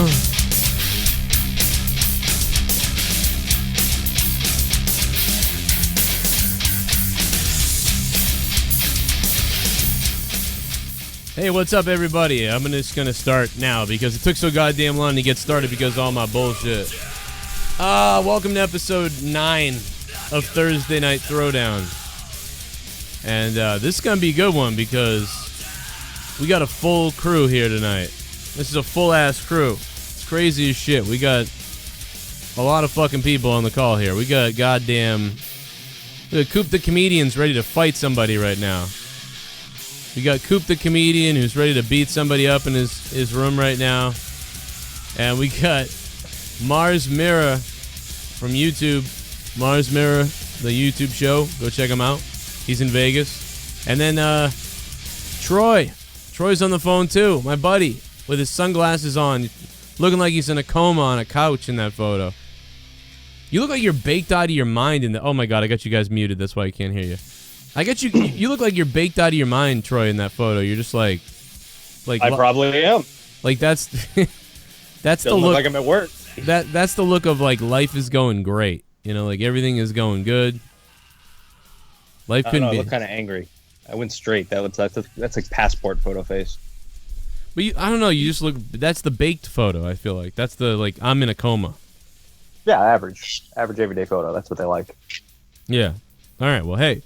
Hey, what's up, everybody? I'm just gonna start now because it took so goddamn long to get started because of all my bullshit. Welcome to episode 9 of Thursday Night Throwdown. And this is gonna be a good one because we got a full crew here tonight. This is a full-ass crew. It's crazy as shit. We got a lot of fucking people on the call here. We got Coop the Comedian's ready to fight somebody right now. We got Coop the Comedian who's ready to beat somebody up in his room right now. And we got Mars Mirror from YouTube. Mars Mirror, the YouTube show. Go check him out. He's in Vegas. And then Troy. Troy's on the phone too. My buddy with his sunglasses on. Looking like he's in a coma on a couch in that photo. You look like you're baked out of your mind in the... Oh my god, I got you guys muted. That's why I can't hear you. I get you. You look like you're baked out of your mind, Troy, in that photo. You're just like I probably am. Like that's the look. Like I'm at work. That's the look of like life is going great. You know, like everything is going good. Life couldn't be. I look kind of angry. I went straight. That's like passport photo face. But I don't know. You just look. That's the baked photo. I feel like that's the like I'm in a coma. Yeah, average everyday photo. That's what they like. Yeah. All right. Well, hey.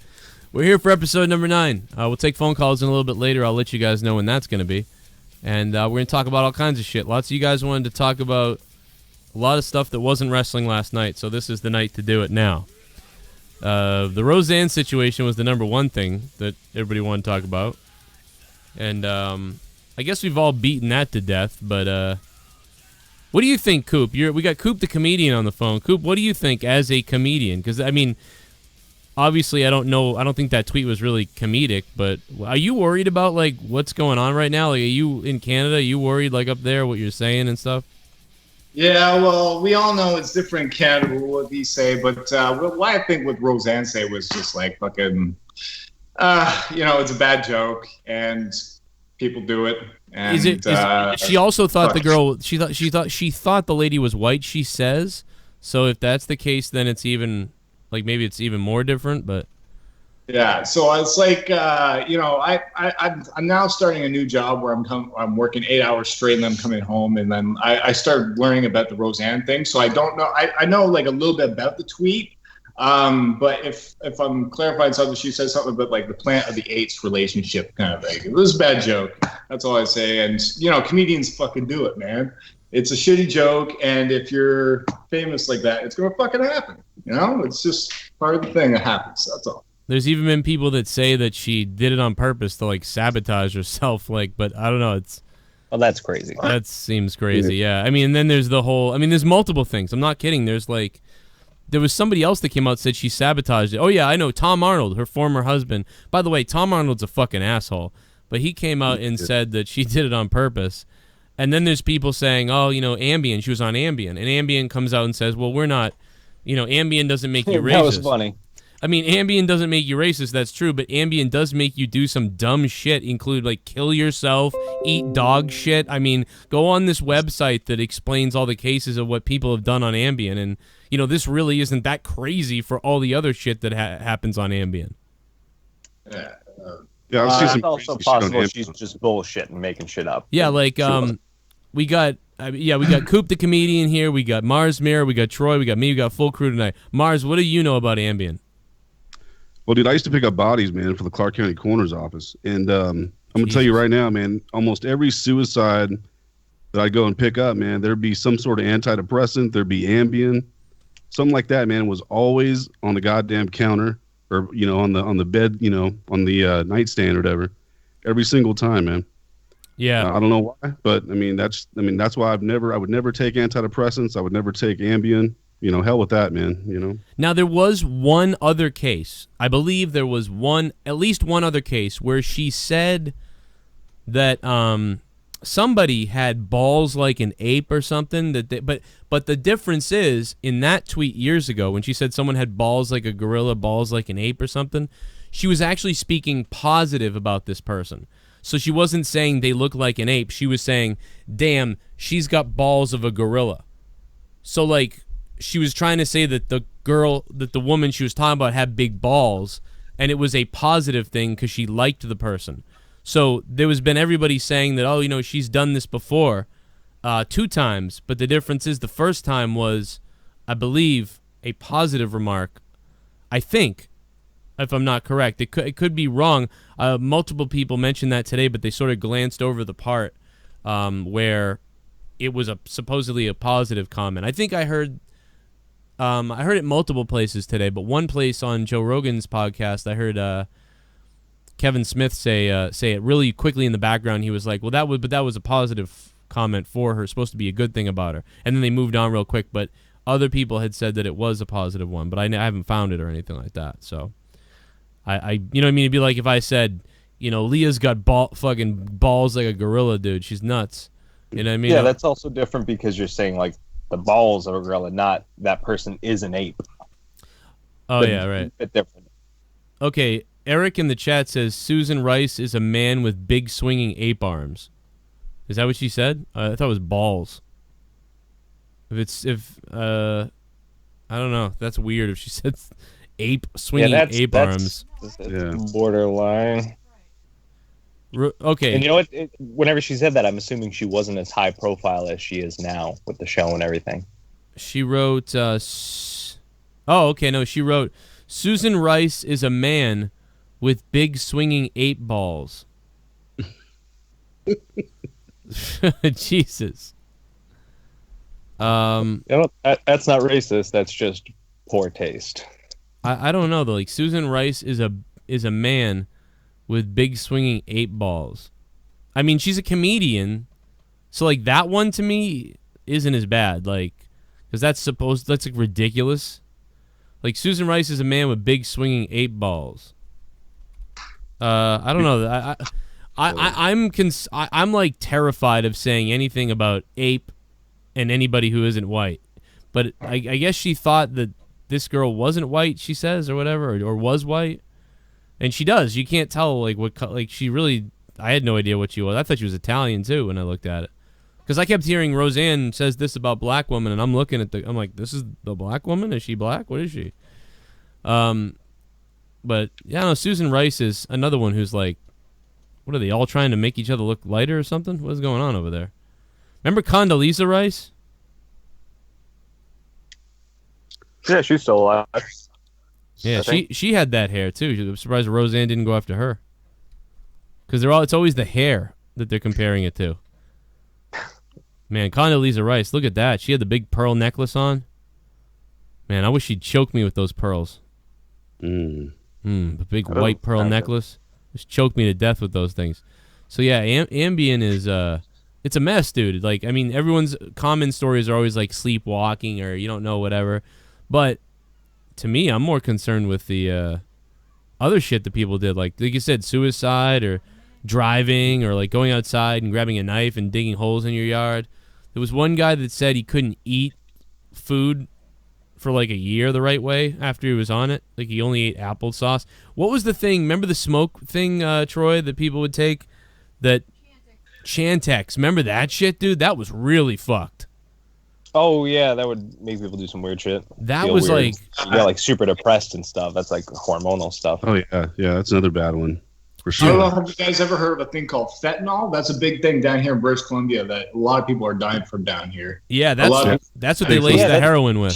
We're here for episode number 9. We'll take phone calls in a little bit later. I'll let you guys know when that's going to be. And we're going to talk about all kinds of shit. Lots of you guys wanted to talk about a lot of stuff that wasn't wrestling last night, so this is the night to do it now. The Roseanne situation was the number one thing that everybody wanted to talk about. And I guess we've all beaten that to death, but what do you think, Coop? We got Coop the Comedian on the phone. Coop, what do you think as a comedian? Because, I mean... Obviously, I don't know. I don't think that tweet was really comedic, but are you worried about like what's going on right now? Like, are you in Canada? Are you worried like up there what you're saying and stuff? Yeah, well, we all know it's different in Canada what we say, but what I think what Roseanne said was just like fucking, it's a bad joke and people do it. And she also thought the girl. She thought the lady was white. She says so. If that's the case, then it's even. Like, maybe it's even more different, but... Yeah, so it's like, I'm now starting a new job where I'm working 8 hours straight, and then I'm coming home, and then I started learning about the Roseanne thing, so I don't know... I know, like, a little bit about the tweet, but if I'm clarifying something, she says something about, like, the plant of the apes relationship kind of thing. It was a bad joke. That's all I say, and, comedians fucking do it, man. It's a shitty joke, and if you're famous like that, it's going to fucking happen. It's just part of the thing that happens. That's all. There's even been people that say that she did it on purpose to, like, sabotage herself, like, but I don't know, it's... Oh, that's crazy. That seems crazy, yeah. I mean, and then there's the whole... I mean, there's multiple things. I'm not kidding. There's, like... There was somebody else that came out and said she sabotaged it. Oh, yeah, I know. Tom Arnold, her former husband. By the way, Tom Arnold's a fucking asshole, but he came out and said that she did it on purpose. And then there's people saying, oh, Ambien, she was on Ambien. And Ambien comes out and says, well, we're not, Ambien doesn't make you racist. That was funny. I mean, Ambien doesn't make you racist, that's true, but Ambien does make you do some dumb shit, include, like, kill yourself, eat dog shit. I mean, go on this website that explains all the cases of what people have done on Ambien, and, this really isn't that crazy for all the other shit that happens on Ambien. Yeah. It's also possible she's just bullshit and making shit up. Yeah, like, we got Coop the Comedian here. We got Mars Mirror. We got Troy. We got me. We got full crew tonight. Mars, what do you know about Ambien? Well, dude, I used to pick up bodies, man, for the Clark County Coroner's Office. And I'm going to tell you right now, man, almost every suicide that I go and pick up, man, there'd be some sort of antidepressant. There'd be Ambien. Something like that, man, was always on the goddamn counter or, on the bed, on the nightstand or whatever. Every single time, man. Yeah, I don't know why, but that's why I would never take antidepressants. I would never take Ambien. Hell with that, man. Now there was one other case. I believe there was at least one other case where she said that somebody had balls like an ape or something. But the difference is in that tweet years ago when she said someone had balls like a gorilla, balls like an ape or something. She was actually speaking positive about this person. So she wasn't saying they look like an ape. She was saying, damn, she's got balls of a gorilla. So, like, she was trying to say that the woman she was talking about had big balls, and it was a positive thing because she liked the person. So there has been everybody saying that, oh, you know, she's done this before 2 times, but the difference is the first time was, I believe, a positive remark. I think, if I'm not correct. It could be wrong. Multiple people mentioned that today, but they sort of glanced over the part where it was supposedly a positive comment. I think I heard it multiple places today, but one place on Joe Rogan's podcast, I heard Kevin Smith say it really quickly in the background. He was like, "Well, that was a positive comment for her, supposed to be a good thing about her," and then they moved on real quick. But other people had said that it was a positive one, but I haven't found it or anything like that. So, I you know what I mean? It'd be like if I said, you know, Leah's got fucking balls like a gorilla, dude. She's nuts. You know what I mean? Yeah, that's also different because you're saying like the balls of a gorilla, not that person is an ape. Oh, yeah, right. A bit different. Okay, Eric in the chat says Susan Rice is a man with big swinging ape arms. Is that what she said? I thought it was balls. I don't know. That's weird if she said swinging ape arms. Yeah. Borderline. Okay. And you know what? Whenever she said that, I'm assuming she wasn't as high profile as she is now with the show and everything. She wrote, she wrote, Susan Rice is a man with big swinging ape balls. Jesus. You know, that's not racist. That's just poor taste. I don't know though. Like Susan Rice is a man with big swinging ape balls. I mean, she's a comedian, so like that one to me isn't as bad. Like, because that's like ridiculous. Like Susan Rice is a man with big swinging ape balls. I don't know. I'm like terrified of saying anything about ape and anybody who isn't white. But I guess she thought that this girl wasn't white, she says, or whatever, or was white. And she does. You can't tell, like, she really, I had no idea what she was. I thought she was Italian, too, when I looked at it. Because I kept hearing Roseanne says this about black women, and I'm looking at I'm like, this is the black woman? Is she black? What is she? But, yeah, no, Susan Rice is another one who's like, what are they, all trying to make each other look lighter or something? What is going on over there? Remember Condoleezza Rice? Yeah, she's still alive. Yeah, she had that hair too. I'm surprised Roseanne didn't go after her. Because it's always the hair that they're comparing it to. Man, Condoleezza Rice, look at that. She had the big pearl necklace on. Man, I wish she'd choke me with those pearls. The big white pearl necklace. Just choke me to death with those things. So yeah, Ambien is it's a mess, dude. Like, I mean, everyone's common stories are always like sleepwalking or you don't know whatever. But to me, I'm more concerned with the other shit that people did. Like you said, suicide or driving or like going outside and grabbing a knife and digging holes in your yard. There was one guy that said he couldn't eat food for like a year the right way after he was on it. Like he only ate applesauce. What was the thing? Remember the smoke thing, Troy, that people would take? That Chantix. Remember that shit, dude? That was really fucked. Oh, yeah, that would make people do some weird shit. That was weird. Like... You got, like, super depressed and stuff. That's, like, hormonal stuff. Oh, yeah. Yeah, that's another bad one. For sure. I don't know, have you guys ever heard of a thing called fentanyl? That's a big thing down here in British Columbia that a lot of people are dying from down here. Yeah, that's what they lace the heroin with.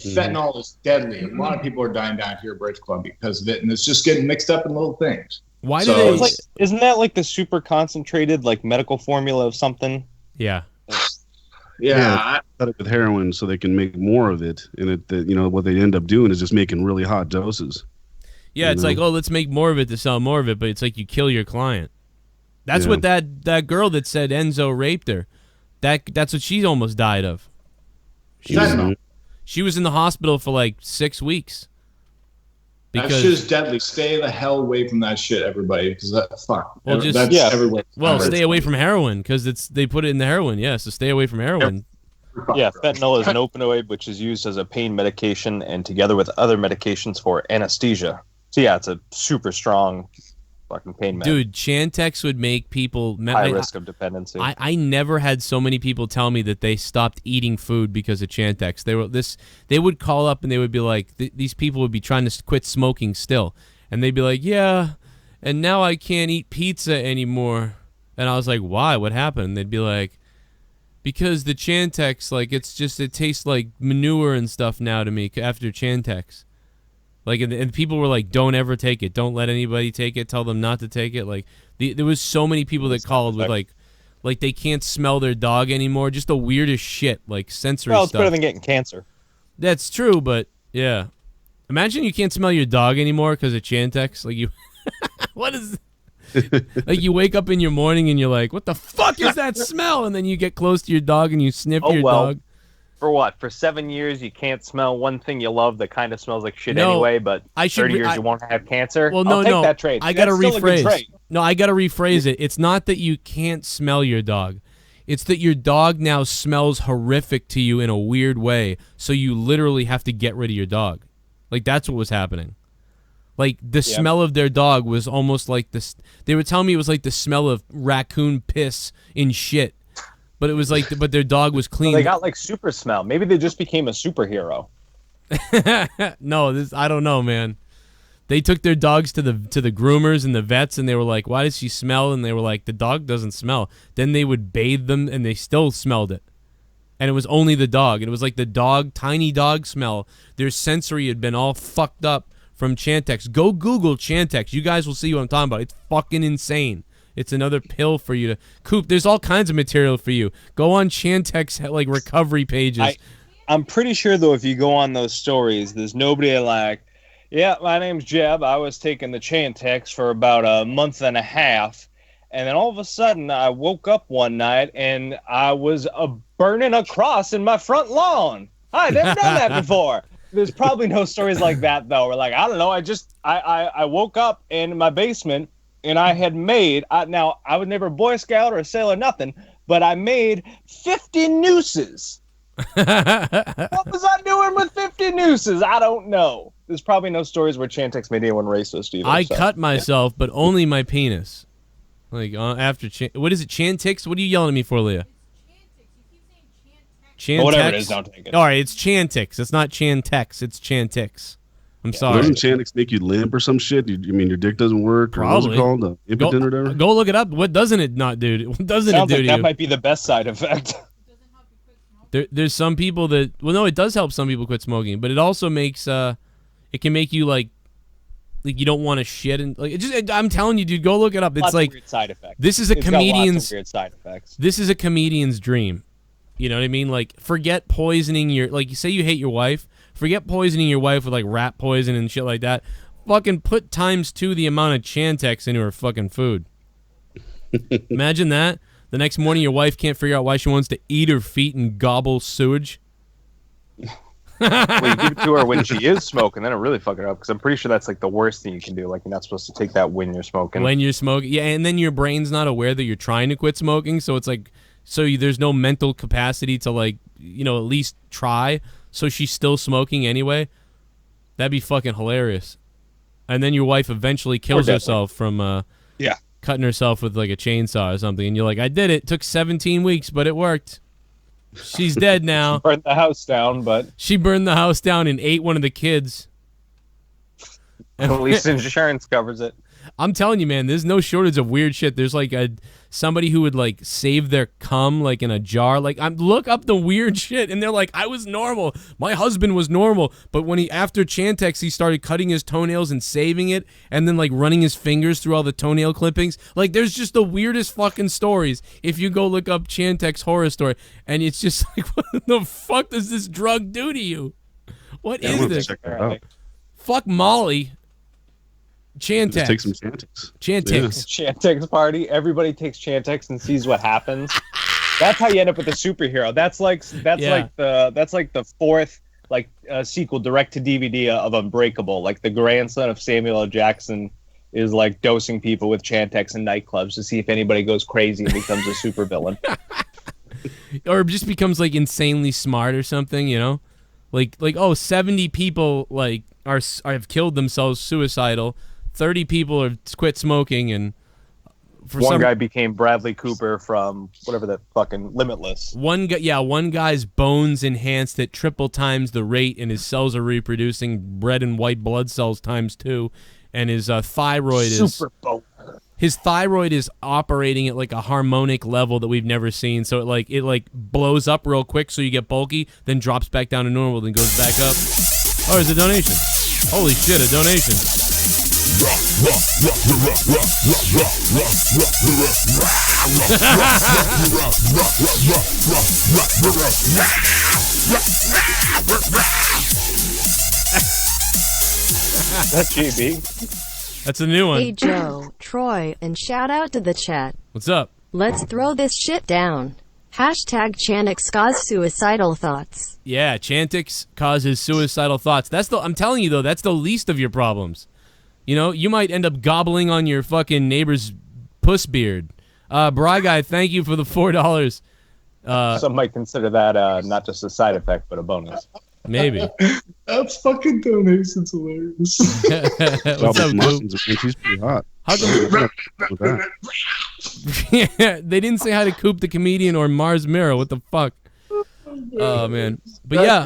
Fentanyl is deadly. A lot of people are dying down here in British Columbia because of it, and it's just getting mixed up in little things. Why do they... Like, isn't that, like, the super concentrated, like, medical formula of something? Yeah. Yeah, cut it with heroin so they can make more of it, and what they end up doing is just making really hot doses. Yeah, it's like, oh, let's make more of it to sell more of it, but it's like you kill your client. That's what that girl that said Enzo raped her. That's what she almost died of. She was in the hospital for like 6 weeks. That shit is deadly. Stay the hell away from that shit, everybody, because that's everywhere. Well, stay away from heroin because they put it in the heroin. Yeah, so stay away from heroin. Yeah, fentanyl is an opioid which is used as a pain medication and together with other medications for anesthesia. So yeah, it's a super strong fucking pain med. Dude, Chantix would make people High risk of dependency. I never had so many people tell me that they stopped eating food because of Chantix. They would call up and they would be like, these people would be trying to quit smoking still, and they'd be like, yeah, and now I can't eat pizza anymore. And I was like, why? What happened? And they'd be like, because the Chantix, like, it tastes like manure and stuff now to me after Chantix. Like, and people were like, don't ever take it. Don't let anybody take it. Tell them not to take it. Like, there was so many people that called with, like they can't smell their dog anymore. Just the weirdest shit, like sensory stuff. Well, it's better than getting cancer. That's true, but, yeah. Imagine you can't smell your dog anymore because of Chantix. Like, you... what is... like, you wake up in your morning and you're like, what the fuck is that smell? And then you get close to your dog and you sniff your dog. For what? For 7 years, you can't smell one thing you love that kind of smells like shit anyway, but 30 years you won't have cancer? Well, no, I'll take that trade. I got to rephrase. No, I got to rephrase it. It's not that you can't smell your dog. It's that your dog now smells horrific to you in a weird way, so you literally have to get rid of your dog. Like, that's what was happening. Like, the smell of their dog was almost like this. They would tell me it was like the smell of raccoon piss in shit. But it was like, but their dog was clean. So they got like super smell. Maybe they just became a superhero. No, I don't know, man. They took their dogs to the groomers and the vets, and they were like, "Why does she smell?" And they were like, "The dog doesn't smell." Then they would bathe them, and they still smelled it. And it was only the dog. And it was like the tiny dog smell. Their sensory had been all fucked up from Chantix. Go Google Chantix. You guys will see what I'm talking about. It's fucking insane. It's another pill for you to... Coop, there's all kinds of material for you. Go on Chantix, like, recovery pages. I'm pretty sure, though, if you go on those stories, there's nobody like, yeah, my name's Jeb. I was taking the Chantix for about a month and a half. And then all of a sudden, I woke up one night, and I was burning a cross in my front lawn. I'd never done that before. There's probably no stories like that, though. We're like, I don't know. I woke up in my basement, and I had made, now, I was never a Boy Scout or a sailor, nothing, but I made 50 nooses. What was I doing with 50 nooses? I don't know. There's probably no stories where Chantix made anyone racist either. I cut myself, but only my penis. Like, after what is it, Chantix? What are you yelling at me for, Leah? Chantix. Well, whatever it is, don't take it. All right, it's Chantix. It's not Chantex. It's Chantix. I'm sorry. Doesn't Chantix make you limp or some shit? You mean your dick doesn't work? Probably. Or what's it called? Impotent or whatever? Go look it up. What doesn't it not do? What doesn't Sounds it do like to you? that might be the best side effect. There's some people that... Well, no, it does help some people quit smoking, but it also makes... it can make you, like you don't want to shit. And like, I'm telling you, dude, go look it up. It's Lots like... of weird side effects. This is a comedian's... Weird side effects. This is a comedian's dream. You know what I mean? Like, forget poisoning your... Like, you say you hate your wife. Forget poisoning your wife with, like, rat poison and shit like that. Fucking put ×2 the amount of Chantix into her fucking food. Imagine that. The next morning, your wife can't figure out why she wants to eat her feet and gobble sewage. Well, you give it to her when she is smoking, then it really fuck her up, because I'm pretty sure that's, like, the worst thing you can do. Like, you're not supposed to take that when you're smoking. When you're smoking. Yeah, and then your brain's not aware that you're trying to quit smoking, so it's like... So there's no mental capacity to, like, you know, at least try. So she's still smoking anyway. That'd be fucking hilarious. And then your wife eventually kills herself from cutting herself with, like, a chainsaw or something. And you're like, I did it. It took 17 weeks, but it worked. She's dead now. She burned the house down, but... She burned the house down and ate one of the kids. At least insurance covers it. I'm telling you, man, there's no shortage of weird shit. There's like somebody who would like save their cum like in a jar. Like, look up the weird shit, and they're like, I was normal. My husband was normal, but when after Chantix, he started cutting his toenails and saving it, and then like running his fingers through all the toenail clippings. Like, there's just the weirdest fucking stories. If you go look up Chantix horror story, and it's just like, what the fuck does this drug do to you? What is this? Check that out. Fuck Molly. Chantix. Just take some Chantix. Chantix. Chantix party. Everybody takes Chantix and sees what happens. That's how you end up with a superhero. That's like the fourth sequel direct to DVD of Unbreakable. Like the grandson of Samuel L. Jackson is like dosing people with Chantix in nightclubs to see if anybody goes crazy and becomes a supervillain. Or just becomes like insanely smart or something, you know? Like 70 people like have killed themselves suicidal. 30 people have quit smoking, and one guy became Bradley Cooper from whatever that fucking Limitless. One guy's bones enhanced at triple times the rate, and his cells are reproducing red and white blood cells times 2, and his thyroid his thyroid is operating at like a harmonic level that we've never seen. So it blows up real quick, so you get bulky, then drops back down to normal, then goes back up. Oh, there's a donation. Holy shit, a donation. That's GB. That's a new one. Hey Joe, Troy, and shout out to the chat. What's up? Let's throw this shit down. Hashtag Chantix cause suicidal thoughts. Yeah, Chantix causes suicidal thoughts. I'm telling you though, that's the least of your problems. You know, you might end up gobbling on your fucking neighbor's puss beard. Bry Guy, thank you for the $4. Some might consider that not just a side effect, but a bonus. Maybe. That's fucking donations hilarious. What's up, Goop? She's pretty hot. How come? Yeah, they didn't say hi to Coop the comedian or Mars Mirror. What the fuck? Oh man, but yeah,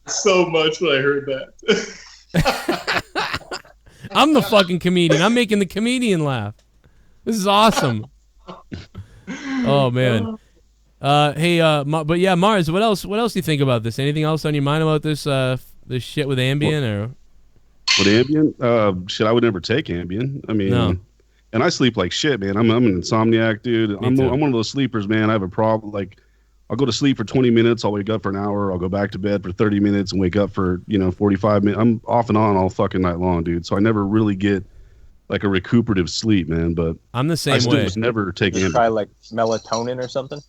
so much when I heard that. I'm the fucking comedian. I'm making the comedian laugh. This is awesome. Oh man. But yeah, Mars. What else? What else do you think about this? Anything else on your mind about this? This shit with Ambien or? With Ambien? Shit, I would never take Ambien. I mean, no. And I sleep like shit, man. I'm an insomniac, dude. I'm one of those sleepers, man. I have a problem. Like, I'll go to sleep for 20 minutes. I'll wake up for an hour. I'll go back to bed for 30 minutes and wake up for 45 minutes. I'm off and on all fucking night long, dude. So I never really get like a recuperative sleep, man. But I'm the same way. Just never take Ambien. Try like melatonin or something.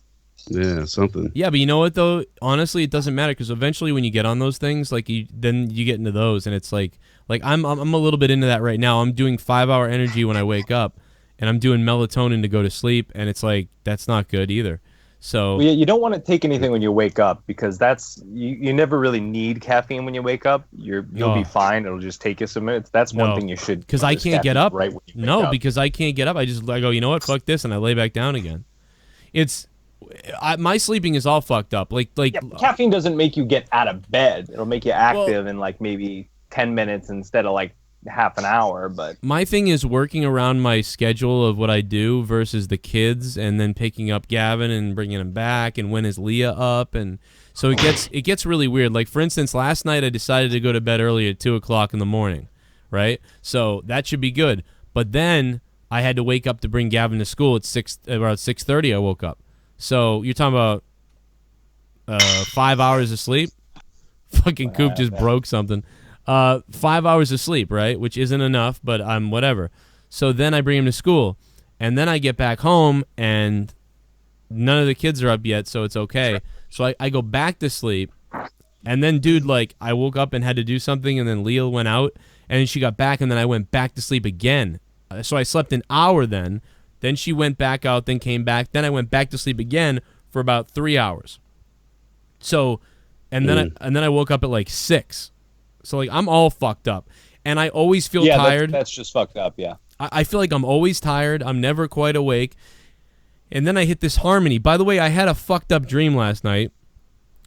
Yeah, something. Yeah, but you know what though? Honestly, it doesn't matter because eventually when you get on those things, like then you get into those, and it's like I'm a little bit into that right now. I'm doing 5-hour energy when I wake up, and I'm doing melatonin to go to sleep, and it's like that's not good either. So well, you don't want to take anything when you wake up because that's you never really need caffeine when you wake up. You'll be fine. It'll just take you some minutes. That's one thing you should. Because I can't get up. Right when you wake up. Because I can't get up. I go, you know what? Fuck this, and I lay back down again. My sleeping is all fucked up. Yeah, caffeine doesn't make you get out of bed. It'll make you active in like maybe 10 minutes instead of like half an hour. But my thing is working around my schedule of what I do versus the kids, and then picking up Gavin and bringing him back, and when is Leah up, and so it gets really weird. Like for instance, last night I decided to go to bed early at 2:00 in the morning, right? So that should be good. But then I had to wake up to bring Gavin to school at around 6:30. I woke up. So you're talking about 5 hours of sleep? Fucking Coop just broke something. 5 hours of sleep, right? Which isn't enough, but I'm whatever. So then I bring him to school, and then I get back home, and none of the kids are up yet, so it's okay. So I go back to sleep, and then, dude, like, I woke up and had to do something, and then Leah went out, and then she got back, and then I went back to sleep again. So I slept an hour then. Then she went back out, then came back. Then I went back to sleep again for about 3 hours. So, and then I woke up at like 6. So like I'm all fucked up, and I always feel tired. That's just fucked up. Yeah. I feel like I'm always tired. I'm never quite awake. And then I hit this harmony. By the way, I had a fucked up dream last night.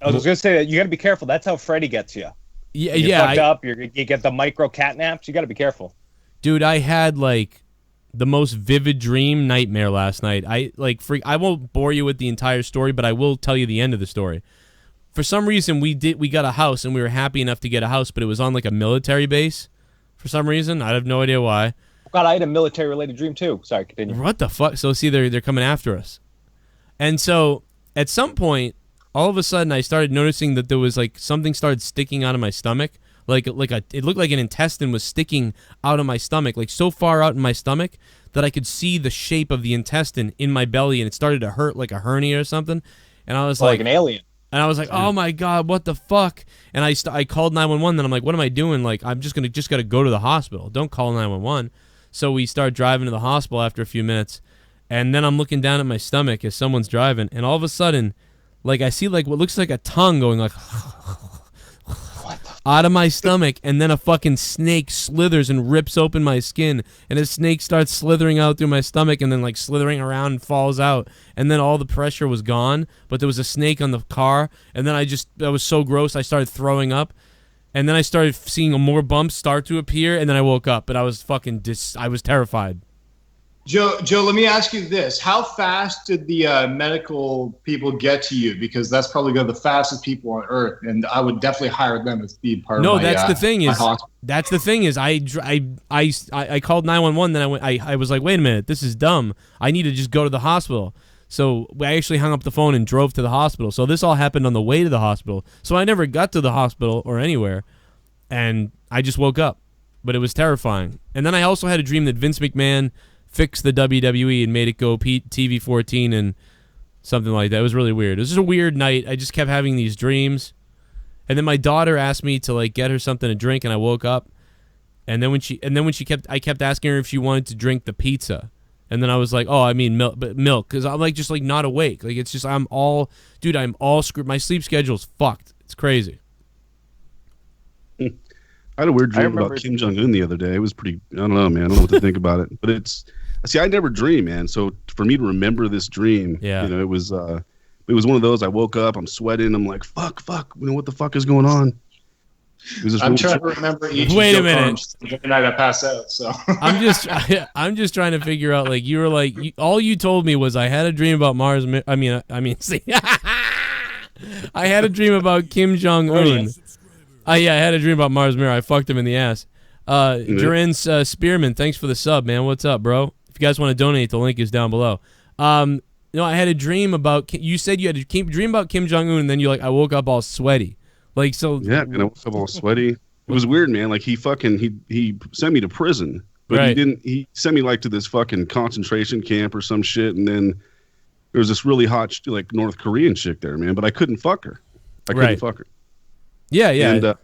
I was gonna say that you got to be careful. That's how Freddy gets you. You're fucked up. You get the micro cat naps. You got to be careful. Dude, I had like the most vivid dream nightmare last night. I won't bore you with the entire story, but I will tell you the end of the story. For some reason, we got a house, and we were happy enough to get a house, but it was on like a military base. For some reason, I have no idea why. God, I had a military-related dream too. Sorry, continue. What the fuck? So see, they're coming after us, and so at some point, all of a sudden, I started noticing that there was like something started sticking out of my stomach. It looked like an intestine was sticking out of my stomach, like so far out in my stomach that I could see the shape of the intestine in my belly, and it started to hurt like a hernia or something. And I was like an alien. And I was like, oh my God, what the fuck? And I called 911. Then I'm like, what am I doing? Like, I'm just got to go to the hospital. Don't call 911. So we start driving to the hospital after a few minutes, and then I'm looking down at my stomach as someone's driving, and all of a sudden, like I see like what looks like a tongue going like. out of my stomach, and then a fucking snake slithers and rips open my skin, and a snake starts slithering out through my stomach and then like slithering around and falls out, and then all the pressure was gone, but there was a snake on the car, and then that was so gross I started throwing up, and then I started seeing more bumps start to appear, and then I woke up, but I was fucking I was terrified. Joe, let me ask you this. How fast did the medical people get to you? Because that's probably the fastest people on Earth, and I would definitely hire them as being part of my that's the thing is, hospital. that's the thing is, I called 911, then I was like, wait a minute, this is dumb. I need to just go to the hospital. So I actually hung up the phone and drove to the hospital. So this all happened on the way to the hospital. So I never got to the hospital or anywhere, and I just woke up. But it was terrifying. And then I also had a dream that Vince McMahon fixed the WWE and made it go TV-14 and something like that. It was really weird. It was just a weird night. I just kept having these dreams. And then my daughter asked me to like get her something to drink, and I woke up. And then I kept asking her if she wanted to drink the pizza. And then I was like, oh, I mean milk, because I'm like just like not awake. Like it's just I'm all screwed. My sleep schedule's fucked. It's crazy. I had a weird dream about Kim Jong-un the other day. It was pretty, I don't know, man. I don't know what to think about it. But I never dream, man. So for me to remember this dream, it was one of those. I woke up, I'm sweating. I'm like, fuck. What the fuck is going on? I'm trying to remember each. Wait a minute. The night I pass out. So I'm just trying to figure out. Like you were like, all you told me was I had a dream about Mars. See, I had a dream about Kim Jong-un. I had a dream about Mars Mirror. I fucked him in the ass. Duran Spearman, thanks for the sub, man. What's up, bro? If you guys want to donate, the link is down below. I had a dream about. You said you had a dream about Kim Jong-un, and then you I woke up all sweaty. Like so. Yeah, and I woke up all sweaty. It was weird, man. Like he sent me to prison, but right. He sent me like to this fucking concentration camp or some shit, and then there was this really hot like North Korean chick there, man. But I couldn't fuck her. I couldn't fuck her. Yeah. And,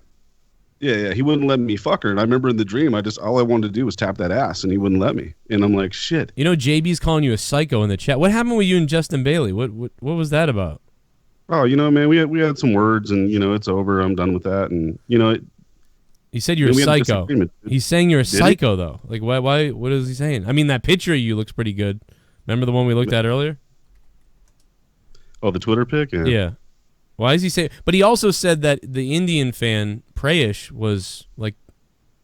he wouldn't let me fuck her. And I remember in the dream, all I wanted to do was tap that ass, and he wouldn't let me. And I'm like, shit. JB's calling you a psycho in the chat. What happened with you and Justin Bailey? What was that about? Oh, man, we had some words, and it's over. I'm done with that. And he said you're a psycho. He's saying you're a psycho, though. Like, why? What is he saying? I mean, that picture of you looks pretty good. Remember the one we looked at earlier? Oh, the Twitter pic? Yeah. Why is he saying? But he also said that the Indian fan Prayish was like,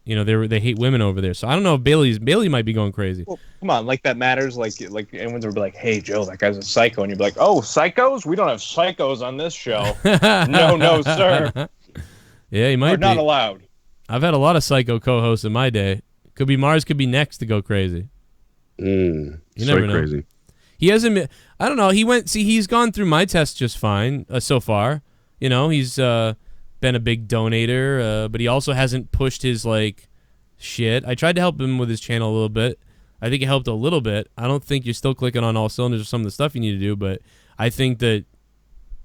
they hate women over there. So I don't know if Bailey might be going crazy. Well, come on, like that matters. Like anyone's would be like, "Hey, Joe, that guy's a psycho," and you'd be like, "Oh, psychos? We don't have psychos on this show." No, sir. Yeah, he might be. Not allowed. I've had a lot of psycho co-hosts in my day. Could be Mars. Could be next to go crazy. You never know. Crazy. He hasn't been, I don't know. He's gone through my test just fine so far. He's been a big donator, but he also hasn't pushed his shit. I tried to help him with his channel a little bit. I think it helped a little bit. I don't think you're still clicking on all cylinders or some of the stuff you need to do, but I think that,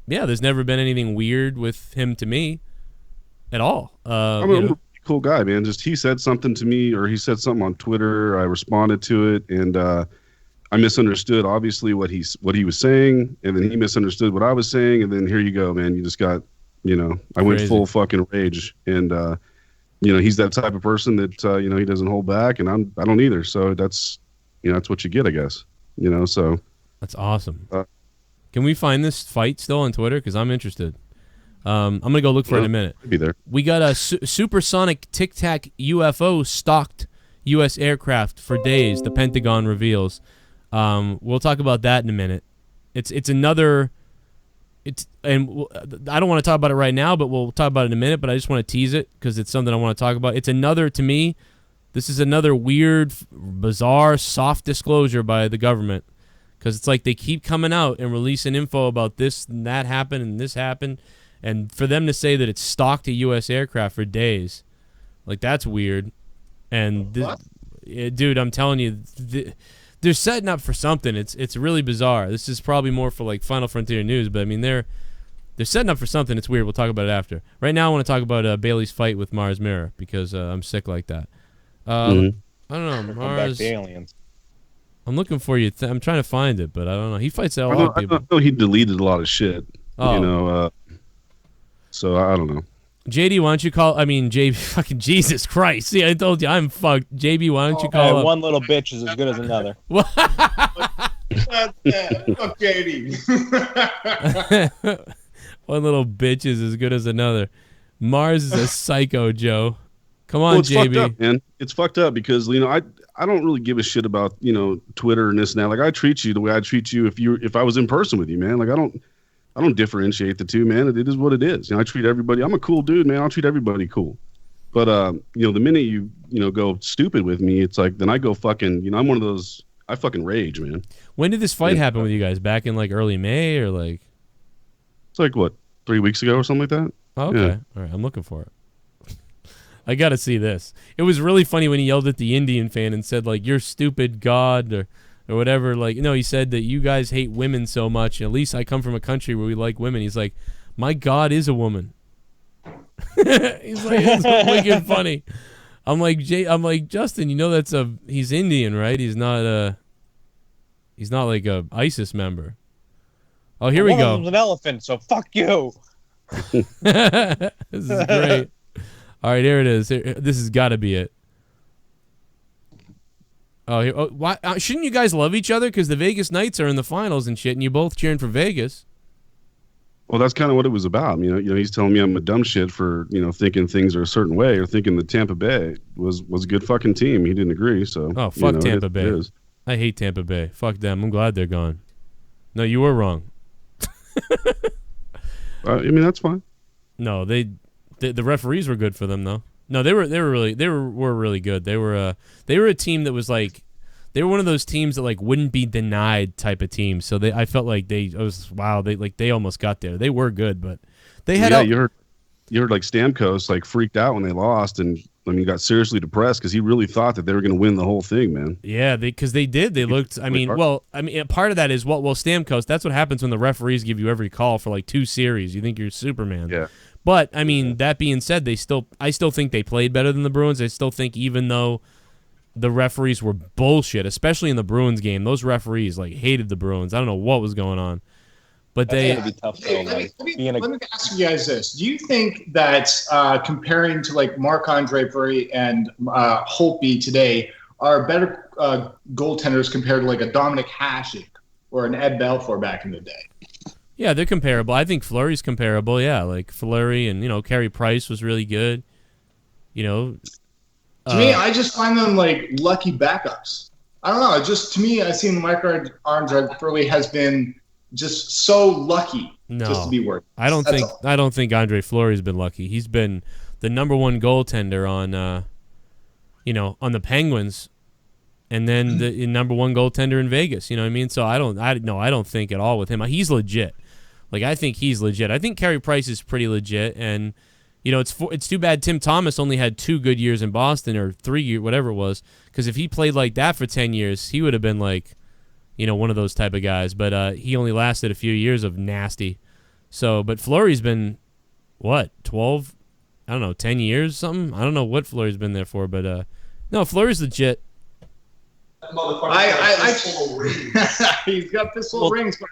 there's never been anything weird with him to me at all. I'm a pretty cool guy, man. Just he said something to me, or he said something on Twitter. I responded to it, and I misunderstood obviously what he was saying, and then he misunderstood what I was saying, and then here you go, man. You just got, I went full fucking rage, and he's that type of person that he doesn't hold back, and I don't either. So that's what you get, I guess. So that's awesome. Can we find this fight still on Twitter? Because I'm interested. I'm gonna go look for it in a minute. I'll be there. We got a supersonic Tic Tac UFO stalked U.S. aircraft for days. The Pentagon reveals. We'll talk about that in a minute. It's another. I don't want to talk about it right now, but we'll talk about it in a minute. But I just want to tease it because it's something I want to talk about. It's another, to me, this is another weird, bizarre, soft disclosure by the government, because it's like they keep coming out and releasing info about this and that happened and this happened, and for them to say that it's stalked a U.S. aircraft for days, that's weird. And dude, I'm telling you. They're setting up for something. It's really bizarre. This is probably more for Final Frontier News, but I mean they're setting up for something. It's weird. We'll talk about it after. Right now, I want to talk about Bailey's fight with Mars Mirror because I'm sick like that. I don't know, Mars. Back to aliens. I'm looking for you. I'm trying to find it, but I don't know. He fights a lot of people. I know he deleted a lot of shit. Oh. So I don't know. JD, why don't you call? I mean, JB, fucking Jesus Christ! See, I told you I'm fucked. JB, why don't you call? One little bitch is as good as another. What? Fuck JD. One little bitch is as good as another. Mars is a psycho, Joe. Come on, it's JB. fucked up, man. It's fucked up because I don't really give a shit about Twitter and this and that. Like I treat you the way I treat you if I was in person with you, man. Like I don't differentiate the two, man. It is what it is. I treat everybody. I'm a cool dude, man. I'll treat everybody cool. But the minute you go stupid with me, it's like then I go fucking. I'm one of those. I fucking rage, man. When did this fight happen with you guys? Back in like early May or like? It's like what 3 weeks ago or something like that. Oh, okay, yeah. All right. I'm looking for it. I gotta see this. It was really funny when he yelled at the Indian fan and said like "You're stupid, God" or whatever. Like no, he said that you guys hate women so much. At least I come from a country where we like women. He's like, my God is a woman. He's like, it's wicked funny. I'm like Justin. He's Indian, right? He's not like a ISIS member. Oh, here we go. One of them's an elephant, so fuck you. This is great. All right, here it is. This has got to be it. Oh, why shouldn't you guys love each other? Because the Vegas Knights are in the finals and shit, and you both cheering for Vegas. Well, that's kind of what it was about. He's telling me I'm a dumb shit for thinking things are a certain way or thinking that Tampa Bay was a good fucking team. He didn't agree. So fuck Tampa Bay. I hate Tampa Bay. Fuck them. I'm glad they're gone. No, you were wrong. That's fine. No, the referees were good for them though. No, they were really good. They were a team that was like they were one of those teams that like wouldn't be denied type of team. So I felt like they almost got there. They were good, but they had you heard like Stamkos like freaked out when they lost and got seriously depressed because he really thought that they were going to win the whole thing, man. Yeah, because they did. They looked. Part of that is Stamkos. That's what happens when the referees give you every call for like 2 series. You think you're Superman. Yeah. But that being said, I still think they played better than the Bruins. I still think even though the referees were bullshit, especially in the Bruins game, those referees like hated the Bruins. I don't know what was going on, but That's gonna be tough. Though, let me ask you guys this: do you think that comparing to like Marc-Andre Fleury and Holtby today are better goaltenders compared to like a Dominic Hasek or an Ed Belfour back in the day? Yeah, they're comparable. I think Fleury's comparable. Yeah, like Fleury and Carey Price was really good. To me, I just find them like lucky backups. I don't know. To me, I seen Marc-Andre Fleury has been just so lucky just to be working. I don't think Andre Fleury's been lucky. He's been the number 1 goaltender on on the Penguins, and then the number 1 goaltender in Vegas. You know what I mean? So I don't think at all with him. He's legit. Like I think he's legit. I think Carey Price is pretty legit, and it's too bad Tim Thomas only had 2 good years in Boston or 3 years, whatever it was. Because if he played like that for 10 years, he would have been like, one of those type of guys. But he only lasted a few years of nasty. So, but Fleury's been what 12? I don't know, 10 years something. I don't know what Fleury's been there for, but no, Fleury's legit. He's got pistol rings, but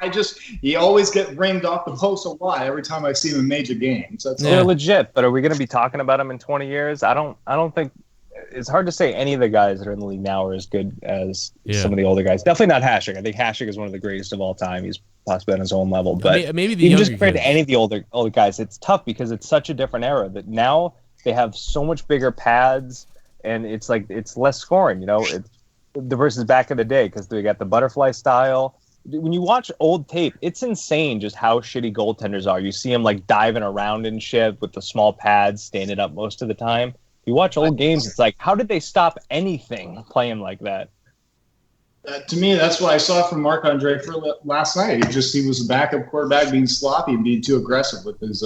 he always get ringed off the post a lot every time I see him in major games. They're legit, but are we going to be talking about them in 20 years? I don't think it's hard to say any of the guys that are in the league now are as good as some of the older guys. Definitely not Hasek. I think Hasek is one of the greatest of all time. He's possibly on his own level, but maybe the even just compared to any of the older guys, it's tough because it's such a different era that now they have so much bigger pads and it's like it's less scoring. It's the versus back in the day because they got the butterfly style. When you watch old tape, it's insane just how shitty goaltenders are. You see them like diving around and shit with the small pads, standing up most of the time. You watch old games, it's like, how did they stop anything playing like that? To me, that's what I saw from Marc-Andre Fleury last night. He was a backup quarterback being sloppy and being too aggressive with his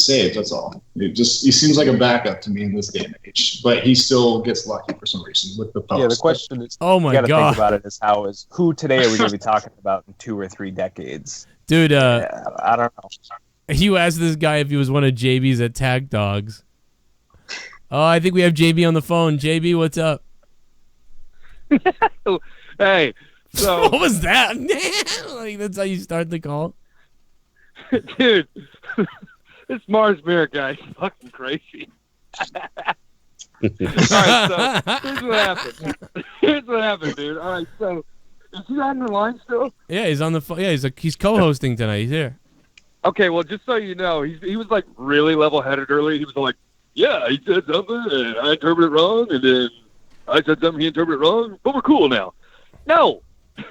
saves. That's all. He seems like a backup to me in this day and age, but he still gets lucky for some reason with the post. Yeah, the question is, oh my God, think about it is who today are we going to be talking about in 2 or 3 decades? Dude, I don't know. You asked this guy if he was one of JB's attack dogs. Oh, I think we have JB on the phone. JB, what's up? Hey, so what was that? Like that's how you start the call, dude. This Mars Mirror guy's fucking crazy. All right, so here's what happened. Here's what happened, dude. All right, so is he on the line still? Yeah, he's on the phone. Yeah, he's co-hosting tonight. He's here. Okay, well, just so you know, he was like really level-headed earlier. He was like, "Yeah, he said something, and I interpreted it wrong, and then I said something, he interpreted it wrong, but we're cool now." No,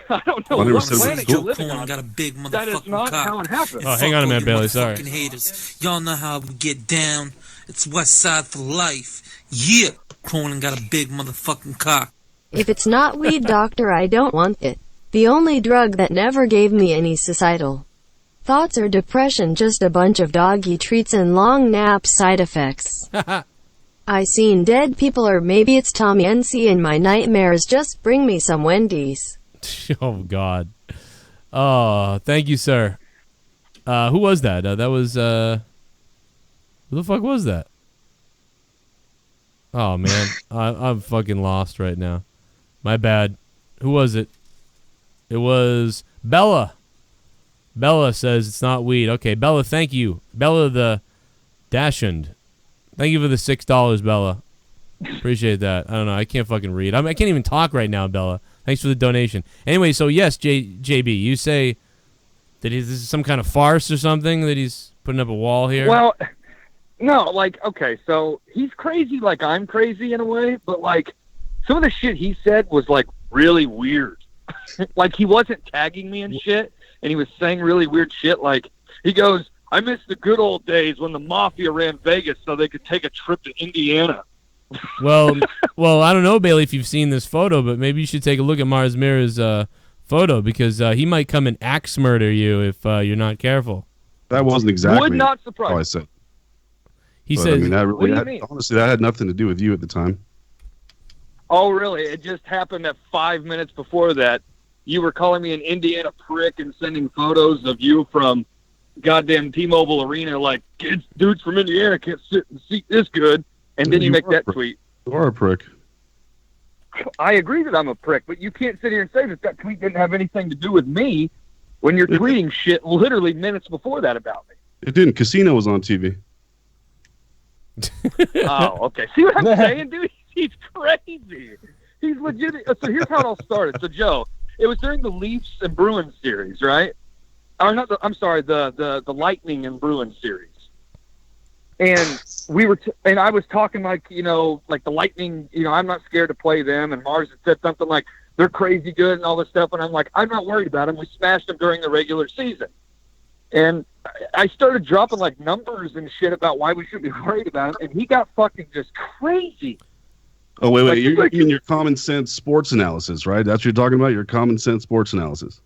I don't know what planet you're living on. Got a big motherfucking That is not cock. how it happened. Oh, hang on a minute, Bailey. Sorry. Fucking haters. Y'all know how we get down. It's West Side for life. Yeah, Cronin got a big motherfucking cock. If it's not weed, doctor, I don't want it. The only drug that never gave me any suicidal thoughts or depression, just a bunch of doggy treats and long naps side effects. I seen dead people, or maybe it's Tommy NC in my nightmares. Just bring me some Wendy's. Oh, God. Oh, thank you, sir. Who was that? That was, who the fuck was that? Oh, man. I'm fucking lost right now. My bad. Who was it? It was Bella. Bella says it's not weed. Okay, Bella, thank you. Bella the Dashund. Thank you for the $6, Bella. Appreciate that. I don't know. I can't fucking read. I can't even talk right now, Bella. Thanks for the donation. Anyway, so yes, JB, you say that this is some kind of farce or something, that he's putting up a wall here? Well, no, like, okay, so he's crazy like I'm crazy in a way, but, like, some of the shit he said was, like, really weird. Like, he wasn't tagging me and shit, and he was saying really weird shit. Like, he goes, "I miss the good old days when the mafia ran Vegas so they could take a trip to Indiana." Well, I don't know, Bailey, if you've seen this photo, but maybe you should take a look at Mars Mirror's photo, because he might come and axe murder you if you're not careful. That wasn't exactly Would not surprise how I said. He But, says, I mean, that What do really you mean? honestly, that had nothing to do with you at the time. Oh, really? It just happened that 5 minutes before that, you were calling me an Indiana prick and sending photos of you from goddamn T-Mobile Arena, like, "Kids, dudes from Indiana can't sit in the seat this good." And then you make that tweet. You are a prick. I agree that I'm a prick, but you can't sit here and say that that tweet didn't have anything to do with me when you're tweeting shit literally minutes before that about me. It didn't. Casino was on TV. Oh, okay. See what I'm saying, dude? He's crazy. He's legit. So here's how it all started. So, Joe, it was during the Leafs and Bruins series, right? Or not I'm sorry, the Lightning and Bruins series. And we were, and I was talking like, you know, like the Lightning, you know, I'm not scared to play them. And Mars had said something like, they're crazy good and all this stuff. And I'm like, I'm not worried about them. We smashed them during the regular season. And I started dropping like numbers and shit about why we should be worried about them. And he got fucking just crazy. Oh, wait. Like, You're like- in your common sense sports analysis, right? That's what you're talking about? Your common sense sports analysis.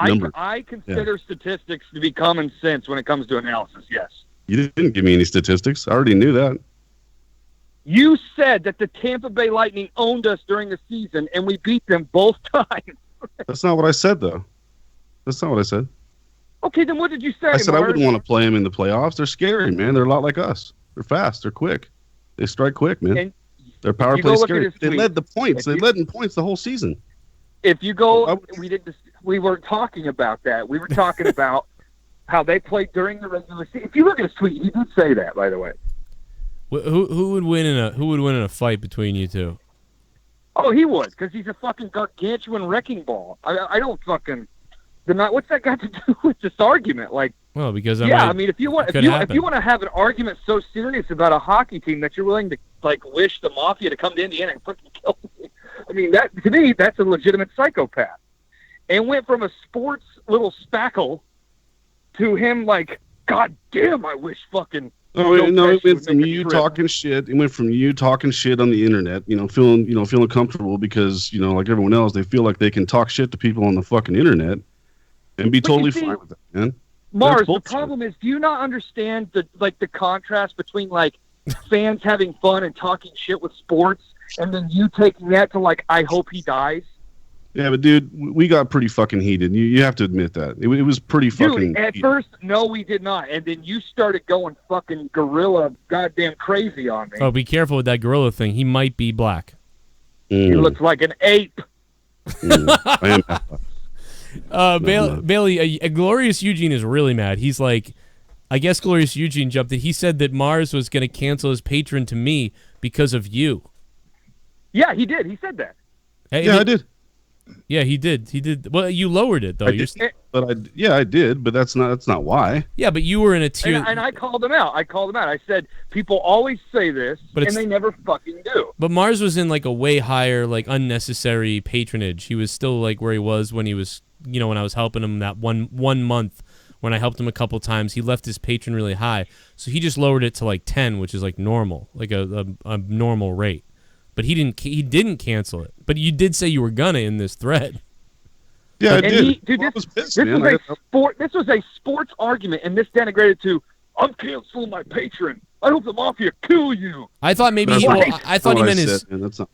Numbers. I consider statistics to be common sense when it comes to analysis, yes. You didn't give me any statistics. I already knew that. You said that the Tampa Bay Lightning owned us during the season, and we beat them both times. That's not what I said, though. That's not what I said. Okay, then what did you say, I said I Mars? wouldn't want to play them in the playoffs. They're scary, man. They're a lot like us. They're fast. They're quick. They strike quick, man. And Their power you play go look at scary. his They tweet. led the points. If They you- led in points the whole season. If you go, Well, we weren't talking about that. We were talking about how they played during the regular season. If you look at his tweet, he did say that, by the way. who would win in a fight between you two? Oh, he would, because he's a fucking gargantuan wrecking ball. I don't fucking deny. What's that got to do with this argument? Like, Well, because I mean, if you want could if happen. you want to have an argument so serious about a hockey team that you're willing to like wish the mafia to come to Indiana and fucking kill me, I mean, that to me that's a legitimate psychopath. And went from a sports little spackle to him like, God damn, I wish fucking. No, it Pesci went would from make a you trip. talking shit. It went from you talking shit on the internet. Feeling comfortable because like everyone else, they feel like they can talk shit to people on the fucking internet and be But you totally see, fine with that, man. Mars, the bullshit. problem is, do you not understand the contrast between like fans having fun and talking shit with sports, and then you taking that to like, I hope he dies? Yeah, but dude, we got pretty fucking heated. You have to admit that. It was pretty fucking Dude, at heated. first, no, we did not, and then you started going fucking gorilla goddamn crazy on me. Oh, be careful with that gorilla thing. He might be black. He looks like an ape. I am. Bailey, Glorious Eugene is really mad. He's like, I guess Glorious Eugene jumped in. He said that Mars was going to cancel his patron to me because of you. Yeah, he did. He said that. Hey, Yeah, I did. Yeah, he did. He did. Well, you lowered it though. I did, but that's not why. Yeah, but you were in a tier. And I called him out. I said, people always say this, and they never fucking do. But Mars was in like a way higher, like unnecessary patronage. He was still like where he was when he was, when I was helping him that one month. When I helped him a couple times, he left his patron really high, so he just lowered it to like 10, which is like normal, like a normal rate. But he didn't cancel it. But you did say you were gonna in this thread. Yeah, I did. This was a sports argument, and this denigrated to, I'm canceling my patron. I hope the mafia kill you. I thought maybe I thought he meant his.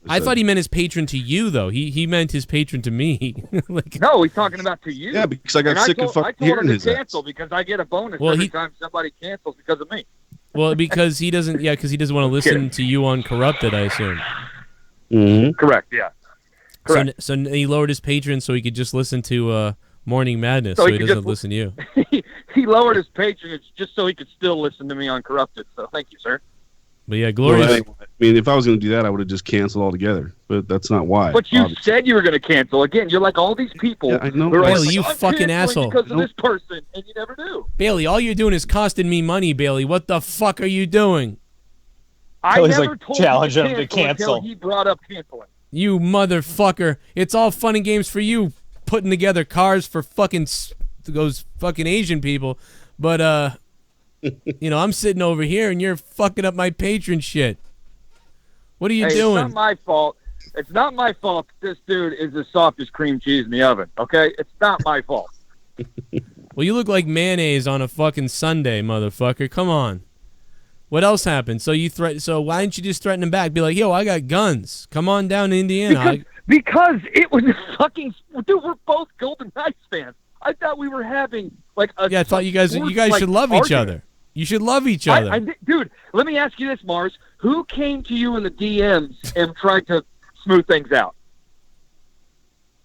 I thought said. he meant his patron to you though. He meant his patron to me. Like, no, he's talking about to you. Yeah, because I got sick of fucking hearing his I told him to cancel because I get a bonus every time somebody cancels because of me. Well, because he doesn't. Yeah, because he doesn't want to listen to you on Corrupted, I assume. Mm-hmm. Correct. Yeah. Correct. So he lowered his patron so he could just listen to Morning Madness, so he doesn't listen to you. He lowered his patronage just so he could still listen to me on Corrupted. So thank you, sir. But yeah, Glorious. Well, I mean, if I was going to do that, I would have just canceled altogether. But that's not why. But you said you were going to cancel. Again, you're like all these people. Yeah, I know. Bailey, you fucking asshole. Because of this person, and you never do. Bailey, all you're doing is costing me money, Bailey. What the fuck are you doing? I never told challenging him to cancel. Until he brought up canceling. You motherfucker. It's all fun and games for you putting together cars for fucking those fucking Asian people. But, I'm sitting over here and you're fucking up my patron shit. What are you doing? It's not my fault. It's not my fault that this dude is as soft as cream cheese in the oven, okay? It's not my fault. Well, you look like mayonnaise on a fucking Sunday, motherfucker. Come on. What else happened? So So why didn't you just threaten him back? Be like, yo, I got guns. Come on down to Indiana. Because it was a fucking... Dude, we're both Golden Knights fans. I thought we were having, like, a... Yeah, I thought you guys should love each other. You should love each other. Dude, let me ask you this, Mars. Who came to you in the DMs and tried to smooth things out?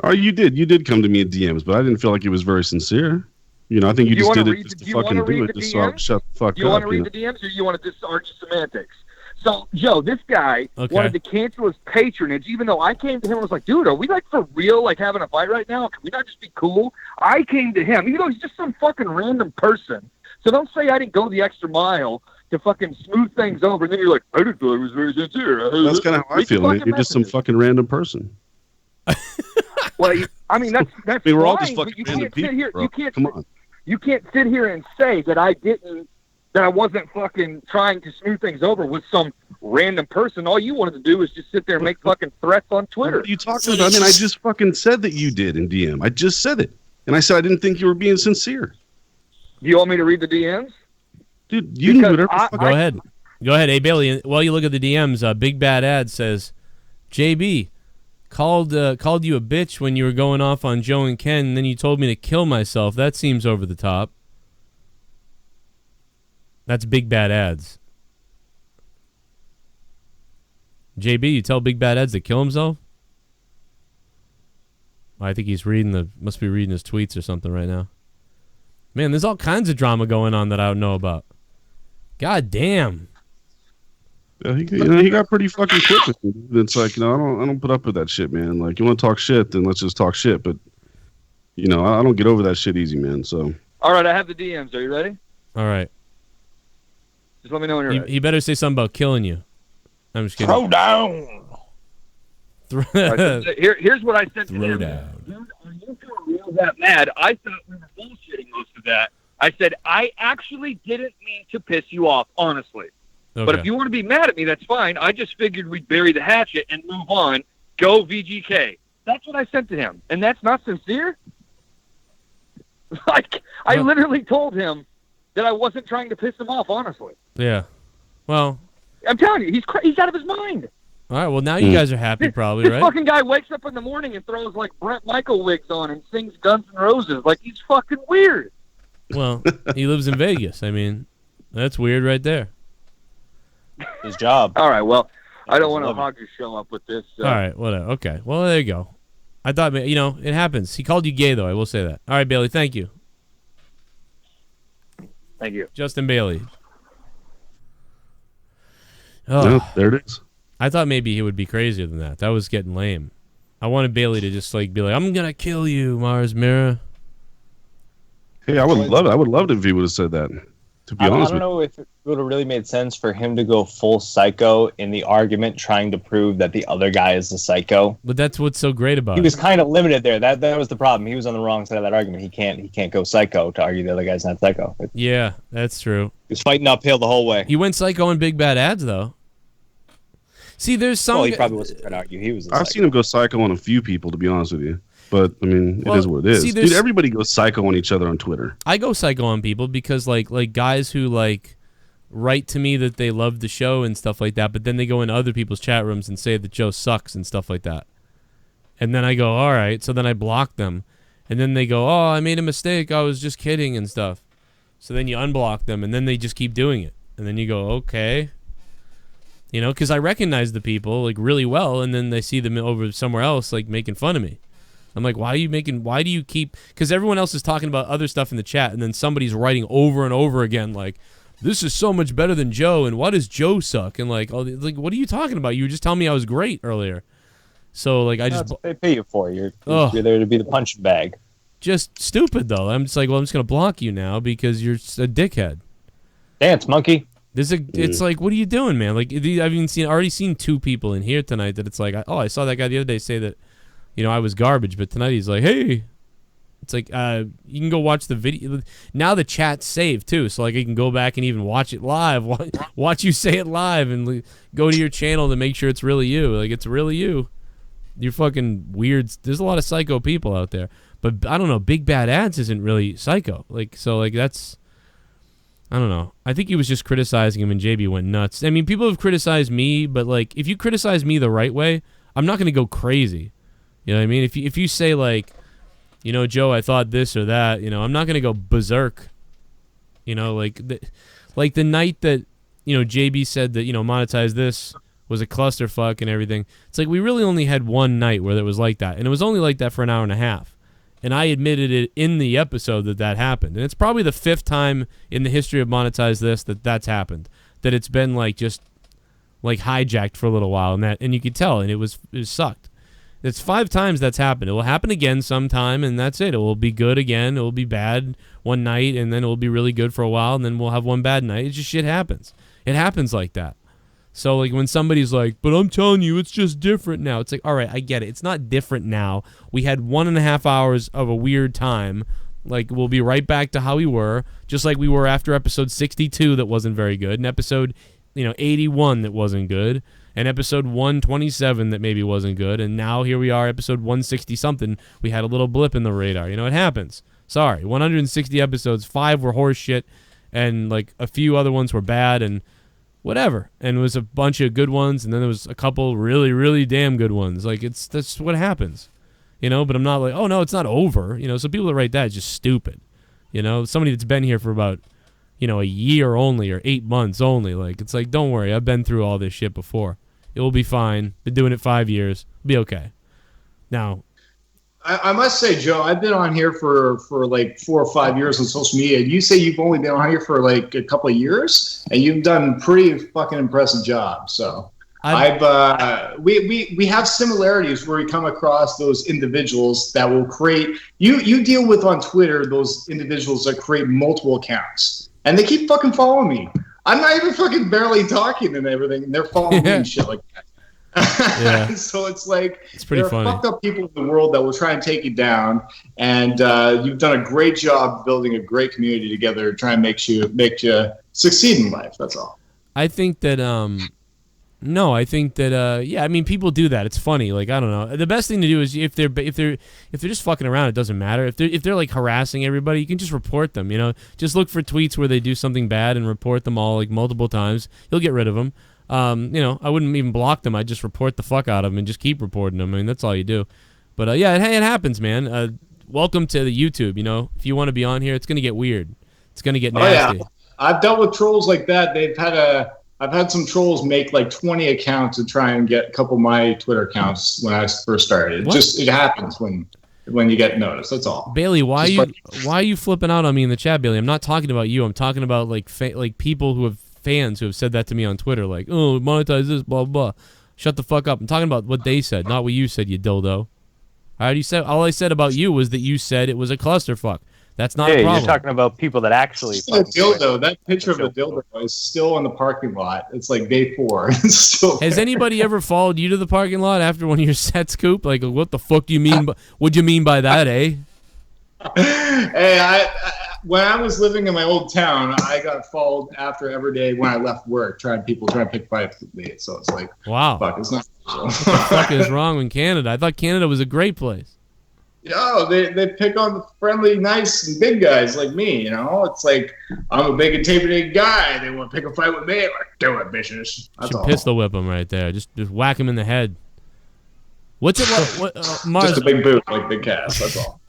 Oh, you did. You did come to me in DMs, but I didn't feel like it was very sincere. I think you just did it just to fucking do it, just so I shut the fuck up. Do you want to read the DMs, or you want to just argue semantics? So, Joe, this guy wanted to cancel his patronage, even though I came to him and was like, dude, are we, like, for real, like, having a fight right now? Can we not just be cool? I came to him, even though he's just some fucking random person. So don't say I didn't go the extra mile to fucking smooth things over, and then you're like, I didn't feel it was very sincere. That's kind of how I feel, man. You're just some fucking random person. Well, that's I mean, we're all just fucking you random can't people, sit here. bro. You can't. Come on. You can't sit here and say that I wasn't fucking trying to smooth things over with some random person. All you wanted to do was just sit there and make fucking threats on Twitter. What are you talking about? I mean, I just fucking said that you did in DM. I just said it. And I said I didn't think you were being sincere. Do you want me to read the DMs? Dude, you can do whatever. Go ahead. Go ahead. Hey, Bailey, while you look at the DMs, Big Bad Ad says, JB, called you a bitch when you were going off on Joe and Ken, and then you told me to kill myself. That seems over the top. That's Big Bad Ads. JB, you tell Big Bad Ads to kill himself? I think he's must be reading his tweets or something right now. Man, there's all kinds of drama going on that I don't know about. God damn. Yeah, he got pretty fucking quick with me. It's like, I don't put up with that shit, man. Like, you want to talk shit, then let's just talk shit. But, I don't get over that shit easy, man. So. All right, I have the DMs. Are you ready? All right. Just let me know when you're ready. He better say something about killing you. I'm just kidding. Throw down. Here's what I said to him. Throw down. Dude, are you for real that mad? I thought we were bullshitting most of that. I said, I actually didn't mean to piss you off, honestly. Okay. But if you want to be mad at me, that's fine. I just figured we'd bury the hatchet and move on. Go VGK. That's what I sent to him. And that's not sincere? Like, I literally told him that I wasn't trying to piss him off, honestly. Yeah. Well. I'm telling you, he's out of his mind. All right, well, now you guys are happy probably, this right? This fucking guy wakes up in the morning and throws, like, Brent Michael wigs on and sings Guns N' Roses. Like, he's fucking weird. Well, he lives in Vegas. I mean, that's weird right there. His job. All right, well, I don't want to hog your show up with this. All right, whatever. Okay, well, there you go. I thought, it happens. He called you gay, though. I will say that. All right, Bailey, thank you. Thank you. Justin Bailey. Oh, No, there it is. I thought maybe he would be crazier than that. That was getting lame. I wanted Bailey to just like be like, "I'm gonna kill you, Mars Mirror." Hey, I would love it. I would love it if he would have said that. To be I honest don't with know if it would have really made sense for him to go full psycho in the argument, trying to prove that the other guy is the psycho. But that's what's so great about He it. was kind of limited there. That was the problem. He was on the wrong side of that argument. He can't go psycho to argue the other guy's not psycho. Yeah, that's true. He was fighting uphill the whole way. He went psycho in Big Bad Ads, though. See, there's some. Well, he probably wasn't trying to argue. He was. I've seen him go psycho on a few people, to be honest with you. But I mean, Well, it is what it is. see, Dude, everybody goes psycho on each other on Twitter. I go psycho on people because like guys who like write to me that they love the show and stuff like that, but then they go into other people's chat rooms and say that Joe sucks and stuff like that. And then I go, all right. So then I block them. And then they go, oh, I made a mistake. I was just kidding and stuff. So then you unblock them, and then they just keep doing it. And then you go, okay. You know, because I recognize the people like really well, and then they see them over somewhere else like making fun of me. I'm like, why do you keep, because everyone else is talking about other stuff in the chat, and then somebody's writing over and over again like, this is so much better than Joe, and why does Joe suck? And like, oh, like, what are you talking about? You were just telling me I was great earlier. So like, That's what they pay you for. You're there to be the punching bag. Just stupid though. I'm just like, well, I'm just gonna block you now because you're a dickhead. Dance monkey. It's like, what are you doing, man? Like, I've already seen two people in here tonight that it's like, oh, I saw that guy the other day say that, you know, I was garbage, but tonight he's like, hey. It's like, you can go watch the video. Now the chat's saved, too, so like you can go back and even watch it live. Watch you say it live and go to your channel to make sure it's really you. Like, it's really you. You're fucking weird. There's a lot of psycho people out there. But, I don't know, Big Bad Ads isn't really psycho. Like, so, like, that's... I don't know. I think he was just criticizing him and JB went nuts. I mean, people have criticized me, but, like, if you criticize me the right way, I'm not going to go crazy. You know what I mean? If you say, like... You know, Joe, I thought this or that. You know, I'm not going to go berserk. You know, like the night that, you know, JB said that, you know, monetize this was a clusterfuck and everything. It's like we really only had one night where it was like that. And it was only like that for an hour and a half. And I admitted it in the episode that happened. And it's probably the 5th time in the history of monetize this that's happened. That it's been like just like hijacked for a little while. And you could tell. And it sucked. It's 5 times that's happened. It will happen again sometime, and that's it. It will be good again. It will be bad one night, and then it will be really good for a while, and then we'll have one bad night. It's just shit happens. It happens like that. So, like, when somebody's like, but I'm telling you, it's just different now. It's like, all right, I get it. It's not different now. We had 1.5 hours of a weird time. Like, we'll be right back to how we were, just like we were after episode 62 that wasn't very good, and episode, 81 that wasn't good, and episode 127 that maybe wasn't good, and now here we are, episode 160-something. We had a little blip in the radar. It happens. Sorry, 160 episodes, 5 were horse shit, and, like, a few other ones were bad, and whatever. And it was a bunch of good ones, and then there was a couple really, really damn good ones. Like, that's what happens. But I'm not like, oh, no, it's not over. So people that write that is just stupid. Somebody that's been here for about, a year only or 8 months only. Like, it's like, don't worry, I've been through all this shit before. It will be fine. Been doing it 5 years. It'll be okay. Now, I must say, Joe, I've been on here for like 4 or 5 years on social media. You say you've only been on here for like a couple of years, and you've done pretty fucking impressive job. So we have similarities where we come across those individuals that will create. You deal with on Twitter those individuals that create multiple accounts, and they keep fucking following me. I'm not even fucking barely talking and everything, and they're following me and shit like that. Yeah. So it's like it's pretty there are funny. fucked up people in the world that will try and take you down, and you've done a great job building a great community together, trying to make you succeed in life. That's all. I think that yeah, I mean, people do that. It's funny. Like, I don't know. The best thing to do is if they're just fucking around, it doesn't matter. If they're like harassing everybody, you can just report them. Just look for tweets where they do something bad and report them all like multiple times. You'll get rid of them. I wouldn't even block them. I'd just report the fuck out of them and just keep reporting them. I mean, that's all you do. But yeah, it happens, man. Welcome to the YouTube. If you want to be on here, it's gonna get weird. It's gonna get nasty. Oh, yeah. I've dealt with trolls like that. I've had some trolls make like 20 accounts to try and get a couple of my Twitter accounts when I first started. It happens when when you get noticed. That's all. Bailey, why are you flipping out on me in the chat, Bailey? I'm not talking about you. I'm talking about like people who have fans who have said that to me on Twitter, like, oh, monetize this, blah blah. Shut the fuck up. I'm talking about what they said, not what you said, you dildo. All I said about you was that you said it was a clusterfuck. That's not a problem. You're talking about people that actually. A dildo. That picture of the dildo is still in the parking lot. It's like day 4. It's still Has anybody ever followed you to the parking lot after one of your sets, Coop? Like, what the fuck do you mean? What do you mean by that, eh? Hey, when I was living in my old town, I got followed after every day when I left work, people trying to pick fights with me. So it's like, wow, fuck, it's not. What the fuck is wrong in Canada? I thought Canada was a great place. Yo, they pick on the friendly, nice, and big guys like me. You know, it's like I'm a big intimidating guy. They want to pick a fight with me. I'm like, do it, bitches. That's all. Pistol whip him right there. Just whack him in the head. What's it like? Mars, just a big boot, like big cast. That's all.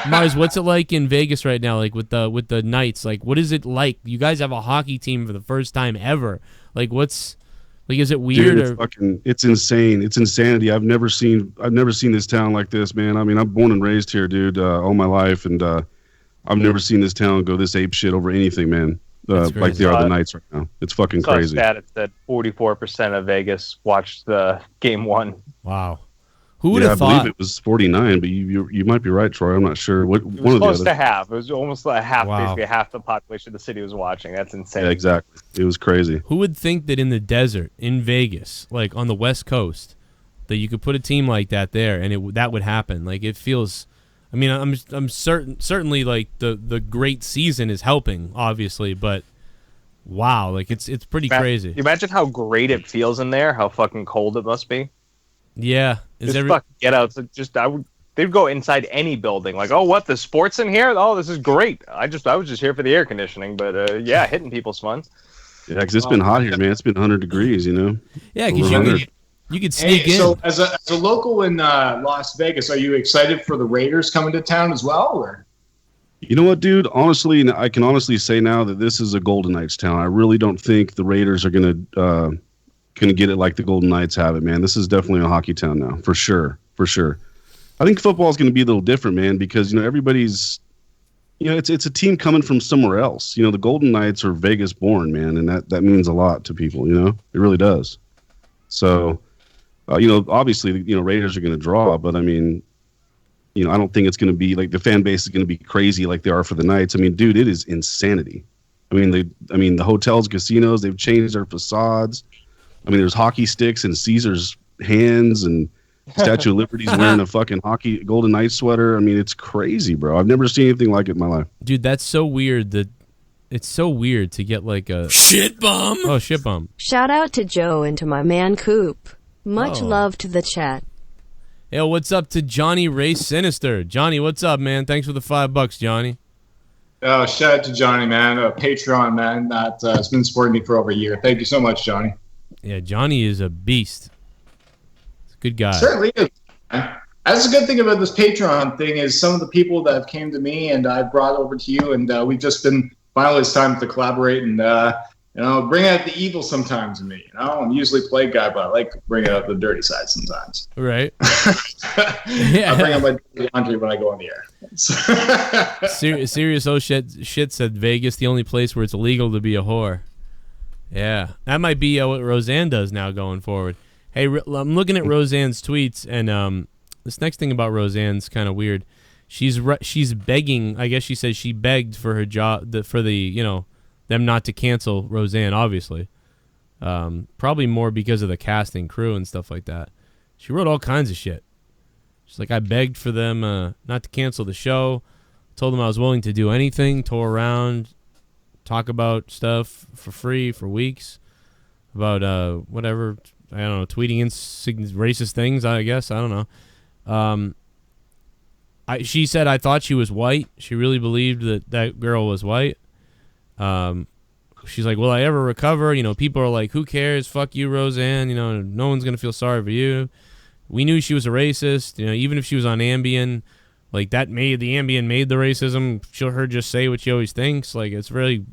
Mars, what's it like in Vegas right now? Like with the Knights. Like, what is it like? You guys have a hockey team for the first time ever. Like, is it weird? Dude, it's insane. It's insanity. I've never seen this town like this, man. I mean, I'm born and raised here, dude, all my life, and I've never seen this town go this ape shit over anything, man. Like they are the Knights right now. It's fucking crazy. It said 44% of Vegas watched the game 1. Wow. Who would have thought? I believe it was 49, but you might be right, Troy. I'm not sure. It was close to half. It was almost like half, basically half the population of the city was watching. That's insane. Yeah, exactly. It was crazy. Who would think that in the desert, in Vegas, like on the West Coast, that you could put a team like that there and that would happen? Like, it feels. I mean, I'm certainly like the great season is helping, obviously, but wow, like it's pretty crazy. You imagine how great it feels in there, how fucking cold it must be. Yeah, fucking get out. So they'd go inside any building. Like, oh, what? There's sports in here? Oh, this is great. I was just here for the air conditioning, but yeah, hitting people's fun. Yeah, because it's been hot here, man. It's been 100 degrees, you know. Yeah, because you could sneak in. So as a local in Las Vegas, are you excited for the Raiders coming to town as well, or? You know what, dude? Honestly, I can honestly say now that this is a Golden Knights town. I really don't think the Raiders are gonna get it like the Golden Knights have it, man. This is definitely a hockey town now, for sure. I think football is going to be a little different, man, because everybody's, it's a team coming from somewhere else. The Golden Knights are Vegas born, man, and that means a lot to people. It really does. So, obviously, Raiders are going to draw, but I mean, I don't think it's going to be like the fan base is going to be crazy like they are for the Knights. I mean, dude, it is insanity. I mean, the hotels, casinos, they've changed their facades. I mean, there's hockey sticks and Caesar's hands and Statue of Liberty's wearing a fucking hockey Golden Knights sweater. I mean, it's crazy, bro. I've never seen anything like it in my life. Dude, that's so weird that it's so weird to get like a ShiBUM. Oh, ShiBUM. Shout out to Joe and to my man Coop. Much love to the chat. Yo, what's up to Johnny Ray Sinister? Johnny, what's up, man? Thanks for the $5, Johnny. Oh, shout out to Johnny, man. A Patreon, man, that has been supporting me for over a year. Thank you so much, Johnny. Yeah, Johnny is a beast. He's a good guy. Certainly is. That's a good thing about this Patreon thing is some of the people that have came to me and I've brought over to you, and we've just been finally it's time to collaborate and bring out the evil sometimes in me. I'm usually a play guy, but I like to bring out the dirty side sometimes. Right. I bring out my dirty laundry when I go on the air. Serious shit said Vegas the only place where it's illegal to be a whore. Yeah, that might be what Roseanne does now going forward. Hey, I'm looking at Roseanne's tweets, and this next thing about Roseanne's kind of weird. She's begging. I guess she says she begged for her job for them not to cancel Roseanne. Obviously, probably more because of the casting crew and stuff like that. She wrote all kinds of shit. She's like, I begged for them not to cancel the show. Told them I was willing to do anything. Tore around. Talk about stuff for free for weeks about whatever, I don't know, tweeting racist things, I guess. I don't know. She said, I thought she was white. She really believed that girl was white. She's like, will I ever recover? People are like, who cares? Fuck you, Roseanne. No one's going to feel sorry for you. We knew she was a racist. Even if she was on Ambien, like the Ambien made the racism. Her just say what she always thinks. Like, it's really,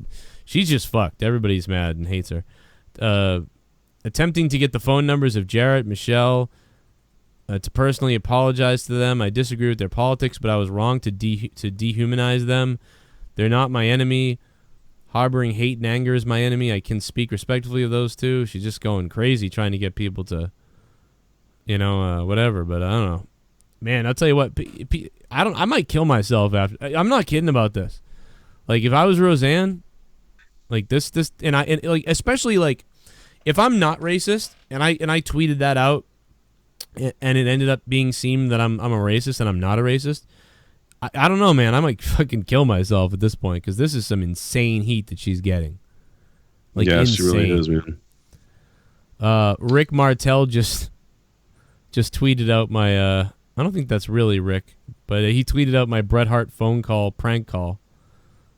she's just fucked. Everybody's mad and hates her. Attempting to get the phone numbers of Jarrett, Michelle, to personally apologize to them. I disagree with their politics, but I was wrong to dehumanize them. They're not my enemy. Harboring hate and anger is my enemy. I can speak respectfully of those two. She's just going crazy trying to get people to, whatever. But I don't know. Man, I'll tell you what. I might kill myself after. I'm not kidding about this. Like, if I was Roseanne, like this, and like, especially like, if I'm not racist and I tweeted that out, and it ended up being seen that I'm a racist and I'm not a racist, I don't know, man. I might fucking kill myself at this point because this is some insane heat that she's getting. Like, yeah, insane. she really is, man. Rick Martel just tweeted out my. I don't think that's really Rick, but he tweeted out my Bret Hart phone call prank call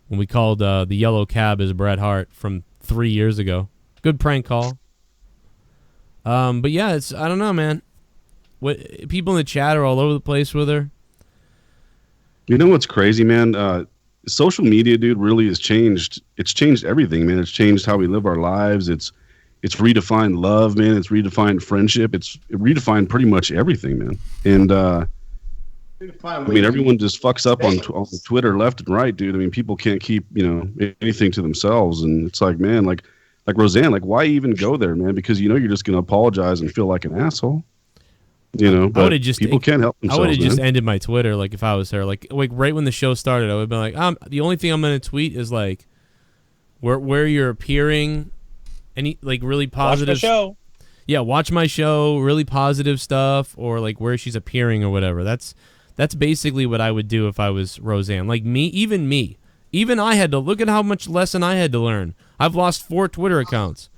when we called the yellow cab as Bret Hart from 3 years ago. Good prank call. But yeah, I don't know, man. What people in the chat are all over the place with her. You know what's crazy, man? Social media, dude, really has changed. It's changed everything, man. It's changed how we live our lives. It's redefined love, man. It's redefined friendship. It redefined pretty much everything, man. And I mean, everyone just fucks up on Twitter left and right, dude. I mean, people can't keep anything to themselves, and it's like, man, like Roseanne, like, why even go there, man? Because you're just gonna apologize and feel like an asshole. But people can't help themselves. I would have just ended my Twitter, like, if I was her. Like right when the show started, I would have been like, the only thing I'm going to tweet is, like, where you're appearing, any, like, really positive. Watch the show. Yeah, watch my show, really positive stuff, or, like, where she's appearing or whatever. That's basically what I would do if I was Roseanne. Like, me. Even I had to, look at how much lesson I had to learn. I've lost 4 Twitter accounts.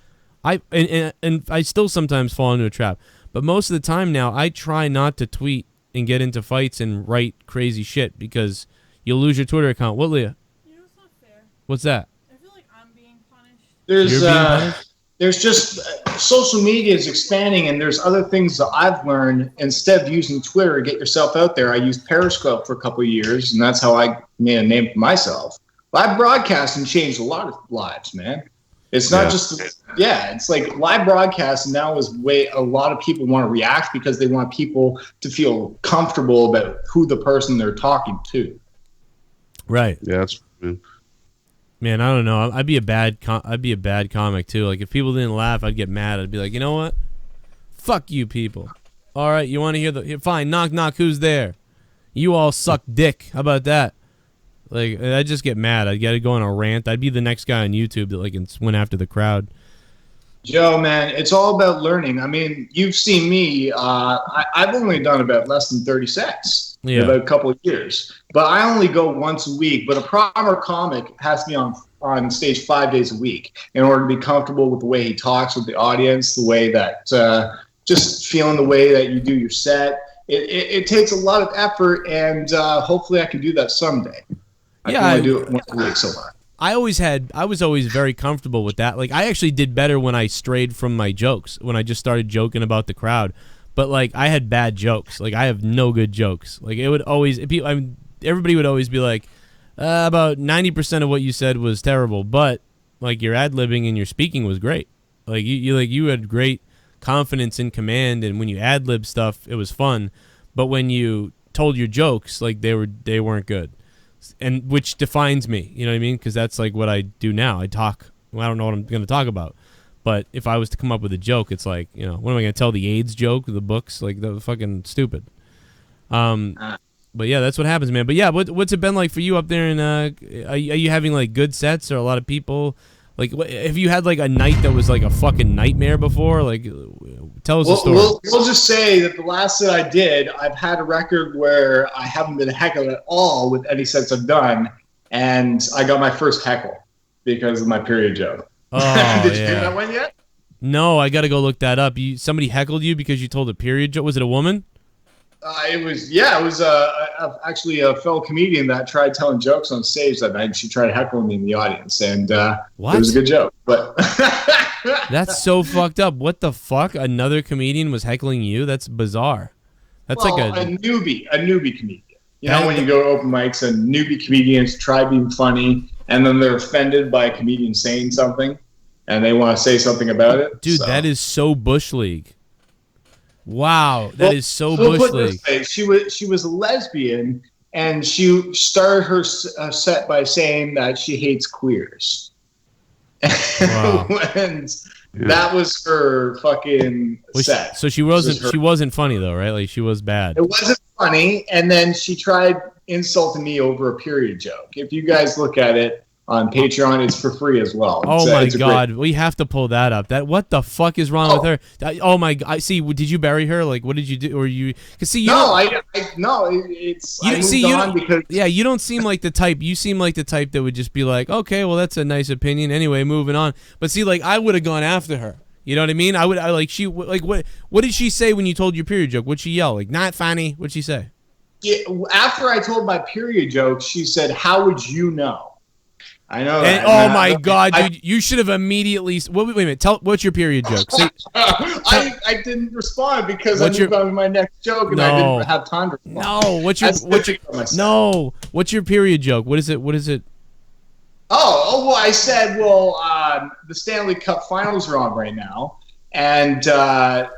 And I still sometimes fall into a trap. But most of the time now, I try not to tweet and get into fights and write crazy shit because you'll lose your Twitter account. What, Leah? It's not fair. What's that? I feel like I'm being punished. There's just social media is expanding, and there's other things that I've learned. Instead of using Twitter to get yourself out there, I used Periscope for a couple of years, and that's how I made a name for myself. Live broadcasting changed a lot of lives, man. It's not it's like live broadcasting now is a lot of people want to react because they want people to feel comfortable about who the person they're talking to. Right. Yeah, that's man, I don't know. I'd be a bad comic too. Like, if people didn't laugh, I'd get mad. I'd be like, you know what? Fuck you people. All right, you want to hear fine, knock knock, who's there? You all suck dick. How about that? Like, I'd just get mad. I'd get to go on a rant. I'd be the next guy on YouTube that, like, went after the crowd. Joe, man, it's all about learning. I mean, you've seen me. I've only done about less than 30 sets in about a couple of years. But I only go once a week. But a proper comic has to be on stage 5 days a week in order to be comfortable with the way he talks with the audience, the way that just feeling the way that you do your set. It takes a lot of effort, and hopefully I can do that someday. I can only do it once a week so far. I was always very comfortable with that. Like, I actually did better when I strayed from my jokes, when I just started joking about the crowd. But, like, I had bad jokes. Like, I have no good jokes. Like, it would always, everybody would always be like, about 90% of what you said was terrible, but, like, your ad-libbing and your speaking was great. Like, you had great confidence and command, and when you ad-lib stuff, it was fun. But when you told your jokes, like, they weren't good. And which defines me, you know what I mean? Because that's like what I do now. I talk. Well, I don't know what I'm going to talk about, but if I was to come up with a joke, it's like, what am I going to tell the AidZ joke? The books, like, the fucking stupid. But yeah, that's what happens, man. But yeah, what's it been like for you up there? And are you having like good sets or a lot of people? Like, have you had like a night that was like a fucking nightmare before? Like, tell us a story. We'll just say that the last set I did, I've had a record where I haven't been heckled at all with any sets I've done, and I got my first heckle because of my period joke. Oh, Did you hear that one yet? No, I got to go look that up. Somebody heckled you because you told a period joke? Was it a woman? It was actually a fellow comedian that tried telling jokes on stage that night, and she tried heckling me in the audience, and it was a good joke. But that's so fucked up. What the fuck? Another comedian was heckling you? That's bizarre. That's like a newbie comedian. You know, when you go to open mics and newbie comedians try being funny, and then they're offended by a comedian saying something, and they want to say something about it. Dude, that is so Bush League. Wow, that is so we'll bush put it league. this way, she was a lesbian, and she started her set by saying that she hates queers. Wow. And that was her fucking set. So she wasn't funny though, right? Like she was bad. It wasn't funny, and then she tried insulting me over a period joke. If you guys look at it on Patreon, it's for free as well. Oh my God, we have to pull that up. What the fuck is wrong with her? Oh my God, I see. Did you bury her? Like, what did you do? Or you? Cause see, you you don't seem like the type. You seem like the type that would just be like, okay, well, that's a nice opinion. Anyway, moving on. But see, like, I would have gone after her. You know what I mean? What did she say when you told your period joke? What'd she yell? Like, not funny. What'd she say? Yeah, after I told my period joke, she said, "How would you know?" I know. And, oh my God, dude! You should have immediately. Wait a minute. What's your period joke? I didn't respond because I moved on to my next joke, and I didn't have time to respond. No, what's your period joke? What is it? Oh, well, I said, the Stanley Cup Finals are on right now, and I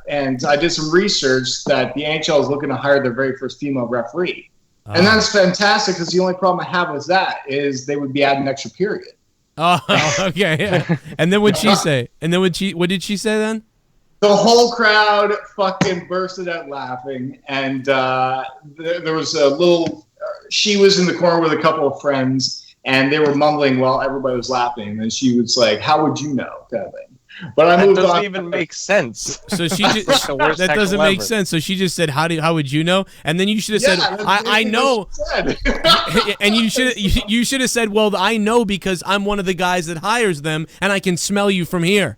did some research that the NHL is looking to hire their very first female referee. And that's fantastic because the only problem I have with that is they would be adding an extra period. Oh, okay. Yeah. And then what'd she say? And then what did she say then? The whole crowd fucking bursted out laughing, and there was a little. She was in the corner with a couple of friends, and they were mumbling while everybody was laughing. And she was like, "How would you know?" kind of thing. But I moved on. That doesn't even make sense. So she just that doesn't make sense. So she just said, "How would you know?" And then you should have said, "I know." And you should have said, "Well, I know because I'm one of the guys that hires them, and I can smell you from here."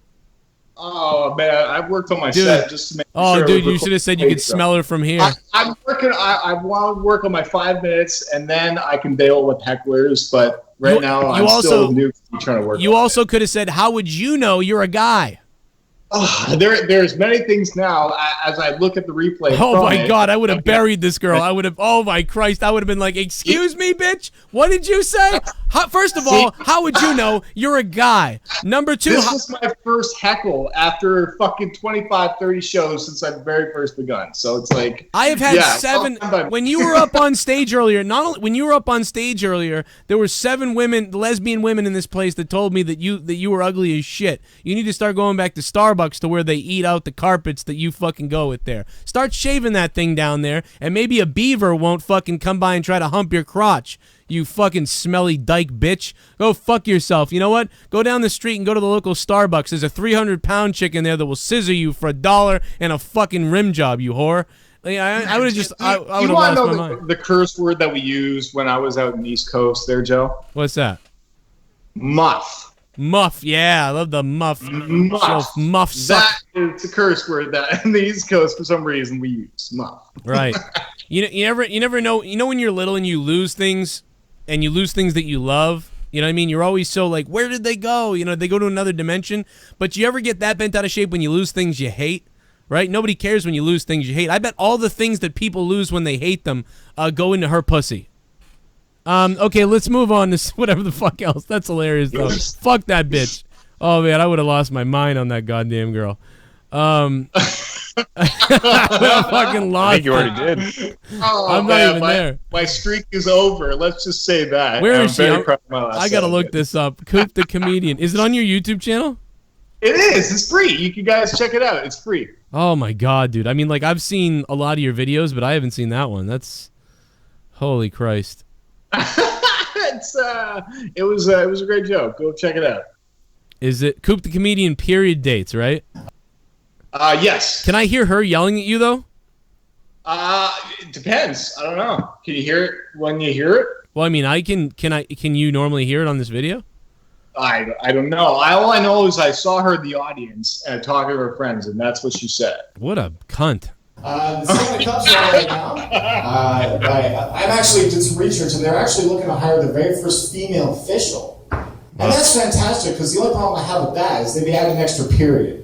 Oh man, I've worked on my set just to make sure. Oh, dude, you should have said you could smell her from here. I'm working. I want to work on my 5 minutes, and then I can bail with hecklers. But right now, I'm still new. Trying to work. You also could have said, "How would you know you're a guy?" Oh, there's many things now as I look at the replay. Oh my God, I would have buried this girl. I would have. Oh my Christ, I would have been like, "Excuse me, bitch. What did you say?" First of all, how would you know you're a guy? Number two, this was my first heckle after fucking 25, 30 shows since I very first begun. So it's like I have had 7. When you were up on stage earlier, there were 7 women, lesbian women in this place that told me that you were ugly as shit. You need to start going back to Starbucks to where they eat out the carpets that you fucking go with there. Start shaving that thing down there, and maybe a beaver won't fucking come by and try to hump your crotch. You fucking smelly dyke bitch. Go fuck yourself. You know what? Go down the street and go to the local Starbucks. There's a 300-pound chick in there that will scissor you for $1 and a fucking rim job, you whore. I would have just. I would have lost my mind. The curse word that we used when I was out in the East Coast there, Joe? What's that? Muff. Muff, yeah, I love the muff. Muff suck. That is a curse word that in the East Coast for some reason we use. Muff. Right. You never know. You know when you're little and you lose things, and you lose things that you love. You know what I mean? You're always so like, where did they go? You know, they go to another dimension. But you ever get that bent out of shape when you lose things you hate? Right? Nobody cares when you lose things you hate. I bet all the things that people lose when they hate them go into her pussy. Okay, let's move on to whatever the fuck else. That's hilarious, though. Fuck that bitch. Oh, man, I would have lost my mind on that goddamn girl. I fucking lost. I think you already did. Oh, I'm not even there. My streak is over. Let's just say that. Where is she? I got to look this up. Coop the Comedian. Is it on your YouTube channel? It is. It's free. You can guys check it out. It's free. Oh, my God, dude. I mean, like, I've seen a lot of your videos, but I haven't seen that one. That's... Holy Christ. It was a great joke. Go check it out. Is it Coop the Comedian period dates, right? Yes. Can I hear her yelling at you though? It depends. I don't know. Can you hear it when you hear it? Well, I mean, can you normally hear it on this video? I don't know. All I know is I saw her in the audience talking to her friends, and that's what she said. What a cunt. The Stanley Cup's on right now. I've actually did some research, and they're actually looking to hire the very first female official. And that's fantastic, because the only problem I have with that is they'd be adding an extra period.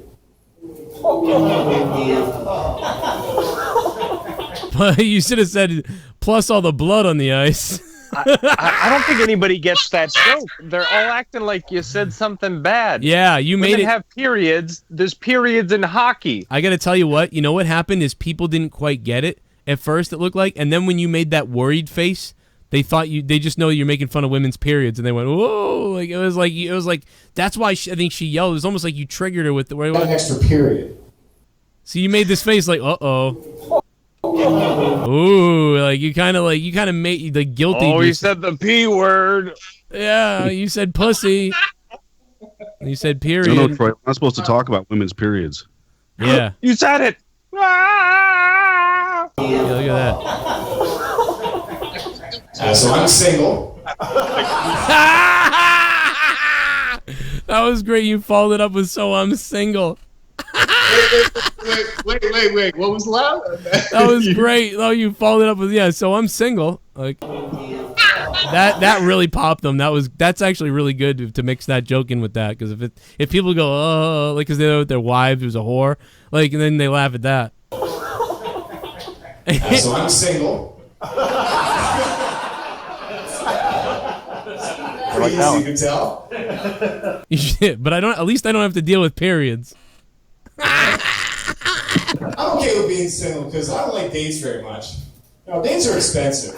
But you should have said, plus all the blood on the ice. I don't think anybody gets that joke. They're all acting like you said something bad. Yeah, you made Women it. have periods. There's periods in hockey. I got to tell you what. You know what happened is people didn't quite get it at first. It looked like, and then when you made that worried face, they thought they just know you're making fun of women's periods, and they went, "Whoa!" Like it was like that's why I think she yelled. It was almost like you triggered her with the Got an extra period. So you made this face like, ooh, like you kind of made the guilty. Oh, you said the P word. Yeah, you said pussy. You said period. No, Troy, I'm not supposed to talk about women's periods. Yeah. You said it. Yeah, look at that. So I'm single. That was great. You followed it up with "so I'm single." Wait. What was loud? That was great. Oh, you followed it up with "so I'm single." Like that really popped them. That's actually really good to mix that joke in with that, because if people go like because they know their wife who's a whore, like, and then they laugh at that. So I'm single. Pretty easy to tell. But at least I don't have to deal with periods. I'm okay with being single because I don't like dates very much. Dates are expensive.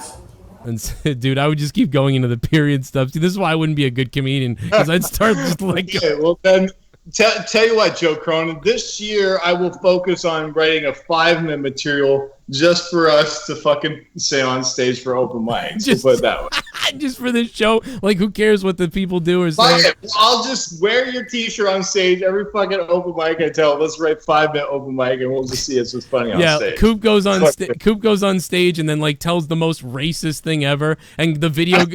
And dude, I would just keep going into the period stuff. See, this is why I wouldn't be a good comedian, because I'd start just like. Okay, well then, tell you what, Joe Cronin. This year I will focus on writing a 5-minute material just for us to fucking say on stage for open mics. Just put it that way. Just for this show, like, who cares what the people do or say? I'll just wear your T-shirt on stage every fucking open mic I tell. Let's write 5-minute open mic, and we'll just see it's just funny on stage. Yeah, Coop goes on stage and then like tells the most racist thing ever, and the video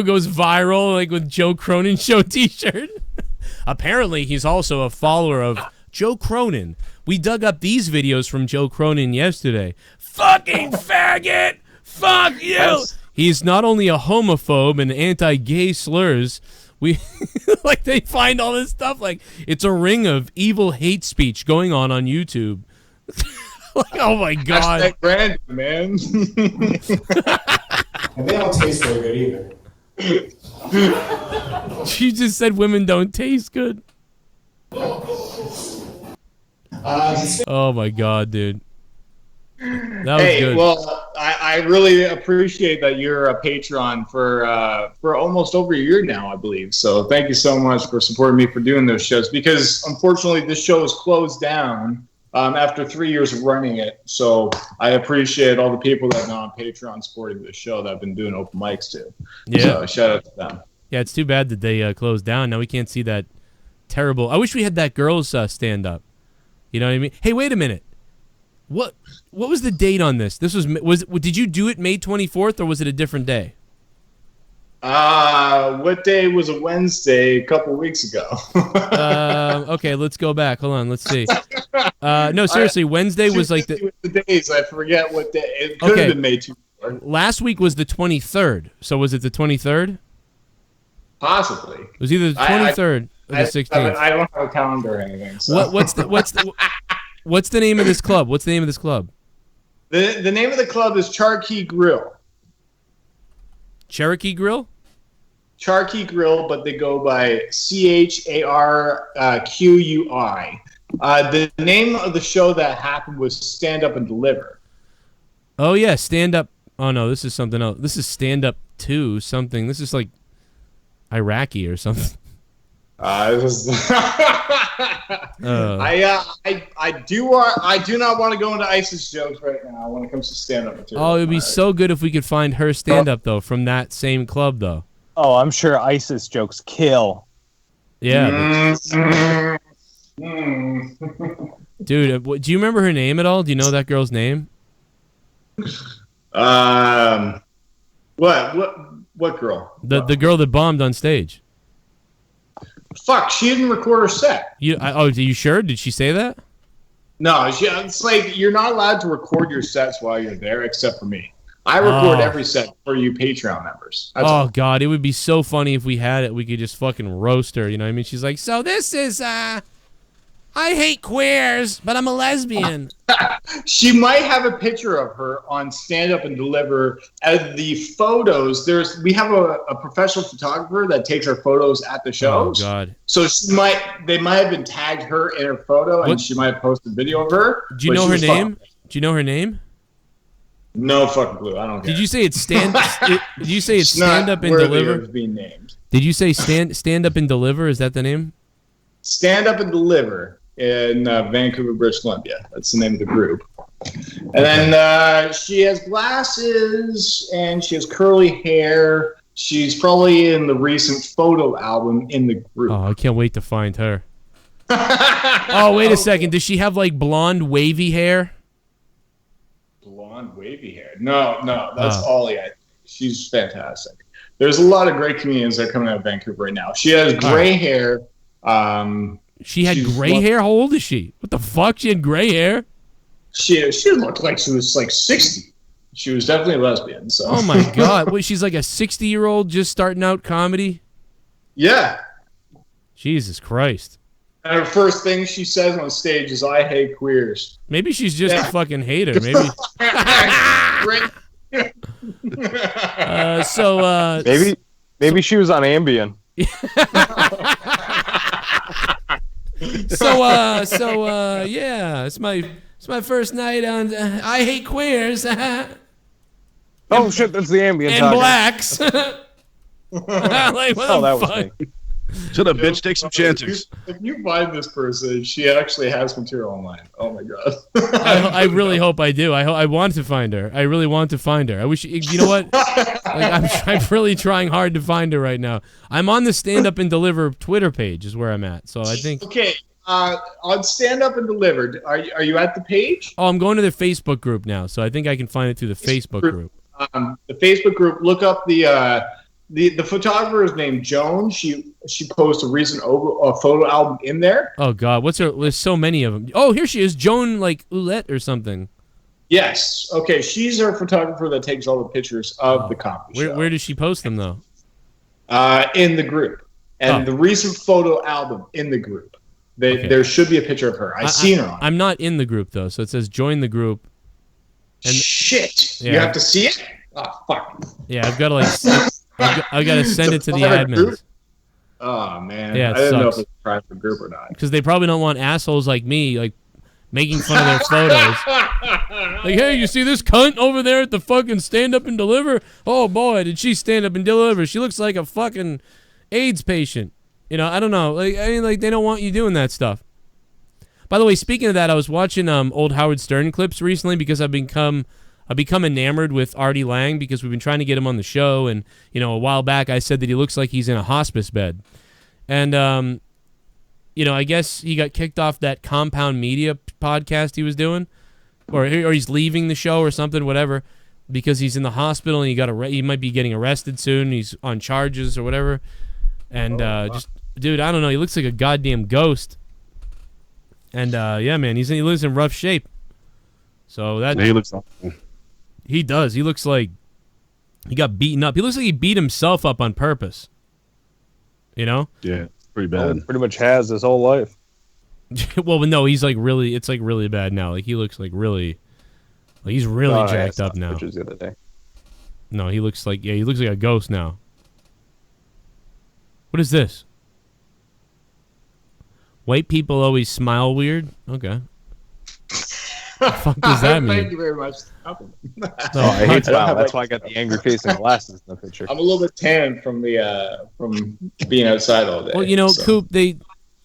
goes viral, like with Joe Cronin Show T-shirt. Apparently, he's also a follower of Joe Cronin. We dug up these videos from Joe Cronin yesterday. Fucking faggot! Fuck you! He's not only a homophobe and anti-gay slurs. We like they find all this stuff, like it's a ring of evil hate speech going on YouTube. Like, oh my god! Hashtag Brandon, man. And they don't taste very good either. She just said women don't taste good. Oh my god, dude. That was good. Well, I really appreciate that you're a patron for almost over a year now, I believe. So thank you so much for supporting me for doing those shows, because unfortunately this show is closed down after 3 years of running it. So I appreciate all the people that are now on Patreon supporting this show that I've been doing open mics to. Yeah. So shout out to them. Yeah, it's too bad that they closed down. Now we can't see that terrible. I wish we had that girls stand up. You know what I mean? Hey, wait a minute. What was the date on this? Did you do it May 24th, or was it a different day? What day was a Wednesday a couple weeks ago? Okay, let's go back. Hold on, let's see. No, seriously, Wednesday was like the days. I forget what day. It could have been May 24th. Last week was the 23rd. So was it the 23rd? Possibly. It was either the 23rd or the 16th. I don't have a calendar or anything. So. What's the name of this club? What's the name of this club? The name of the club is Cherokee Grill. Cherokee Grill? Cherokee Grill, but they go by CHARQUI. The name of the show that happened was Stand Up and Deliver. Oh, yeah, Stand Up. Oh, no, this is something else. This is Stand Up 2 something. This is like Iraqi or something. It was I do not want to go into ISIS jokes right now when it comes to stand-up material. Oh, it would be so good if we could find her stand-up, though, from that same club, though. Oh, I'm sure ISIS jokes kill. Yeah. Dude, do you remember her name at all? Do you know that girl's name? What girl? The girl that bombed on stage. Fuck, she didn't record her set. Are you sure? Did she say that? No, it's like you're not allowed to record your sets while you're there, except for me. I record every set for you Patreon members. That's all. God, it would be so funny if we had it. We could just fucking roast her. You know what I mean? She's like, so this is I hate queers, but I'm a lesbian. She might have a picture of her on Stand Up and Deliver. As the photos, we have a professional photographer that takes our photos at the shows. Oh God! So they might have been tagged her in her photo, and she might have posted a video of her. Do you know her name? Do you know her name? No fucking clue. I don't care. Did you say it's stand? Did you say it's Stand Up and Deliver? Of being named. Did you say stand Up and Deliver? Is that the name? Stand Up and Deliver in Vancouver, British Columbia. That's the name of the group. And then she has glasses and she has curly hair. She's probably in the recent photo album in the group. Oh, I can't wait to find her. Oh, wait a second. Does she have like blonde, wavy hair? Blonde, wavy hair. No, that's Ollie. She's fantastic. There's a lot of great comedians that are coming out of Vancouver right now. She has gray hair. She had gray hair? How old is she? What the fuck? She had gray hair? She looked like she was like 60. She was definitely a lesbian. So. Oh my God. What, she's like a 60-year-old just starting out comedy? Yeah. Jesus Christ. And her first thing she says on stage is, "I hate queers." Maybe she's just a fucking hater. Maybe. Maybe she was on Ambien. Yeah, it's my first night on I Hate Queers. Oh shit, that's the Ambien and talking. blacks. Like, what the fuck? Shut up, bitch. Take some Chantix. If you find this person, she actually has material online. Oh my God. I really hope I do. I want to find her. I really want to find her. I wish. You know what? Like, I'm really trying hard to find her right now. I'm on the Stand Up and Deliver Twitter page is where I'm at. So I think. Okay. On Stand Up and Delivered, are you at the page? Oh, I'm going to the Facebook group now, so I think I can find it through the Facebook group. The Facebook group. Look up the photographer is named Joan. She posted a recent photo album in there. Oh God, what's her? There's so many of them. Oh, here she is, Joan like Oulette or something. Yes. Okay, she's our photographer that takes all the pictures of the comedy show. Where does she post them though? In the group, and the recent photo album in the group. There should be a picture of her. I've seen her on. I'm not in the group though, so it says join the group. And shit! Yeah. You have to see it. Oh fuck. Yeah, I've got to like. I got to send it to the admins. Group? Oh man. Yeah, I didn't know if it's a private group or not. Because they probably don't want assholes like me like making fun of their photos. Like, hey, you see this cunt over there at the fucking Stand Up and Deliver? Oh boy, did she stand up and deliver? She looks like a fucking AIDS patient. You know, I don't know. Like, I mean, like they don't want you doing that stuff. By the way, speaking of that, I was watching old Howard Stern clips recently because I've become enamored with Artie Lang because we've been trying to get him on the show, and you know, a while back I said that he looks like he's in a hospice bed, and you know, I guess he got kicked off that Compound Media podcast he was doing, or he's leaving the show or something, whatever, because he's in the hospital and he might be getting arrested soon. He's on charges or whatever, and just dude, I don't know, he looks like a goddamn ghost, and yeah, man, he lives in rough shape, so that he looks awful. He does. He looks like he got beaten up. He looks like he beat himself up on purpose. You know? Yeah, it's pretty bad. Pretty much has his whole life. Well, but no, he's like really. It's like really bad now. Like he looks like really. Like he's really jacked up now. Pictures the other day. No, he looks like he looks like a ghost now. What is this? White people always smile weird. Okay. What the fuck does that mean? Thank you very much. I hate smile. That's why I got the angry face and glasses in the picture. I'm a little bit tan from being outside all day. Well, you know, Coop,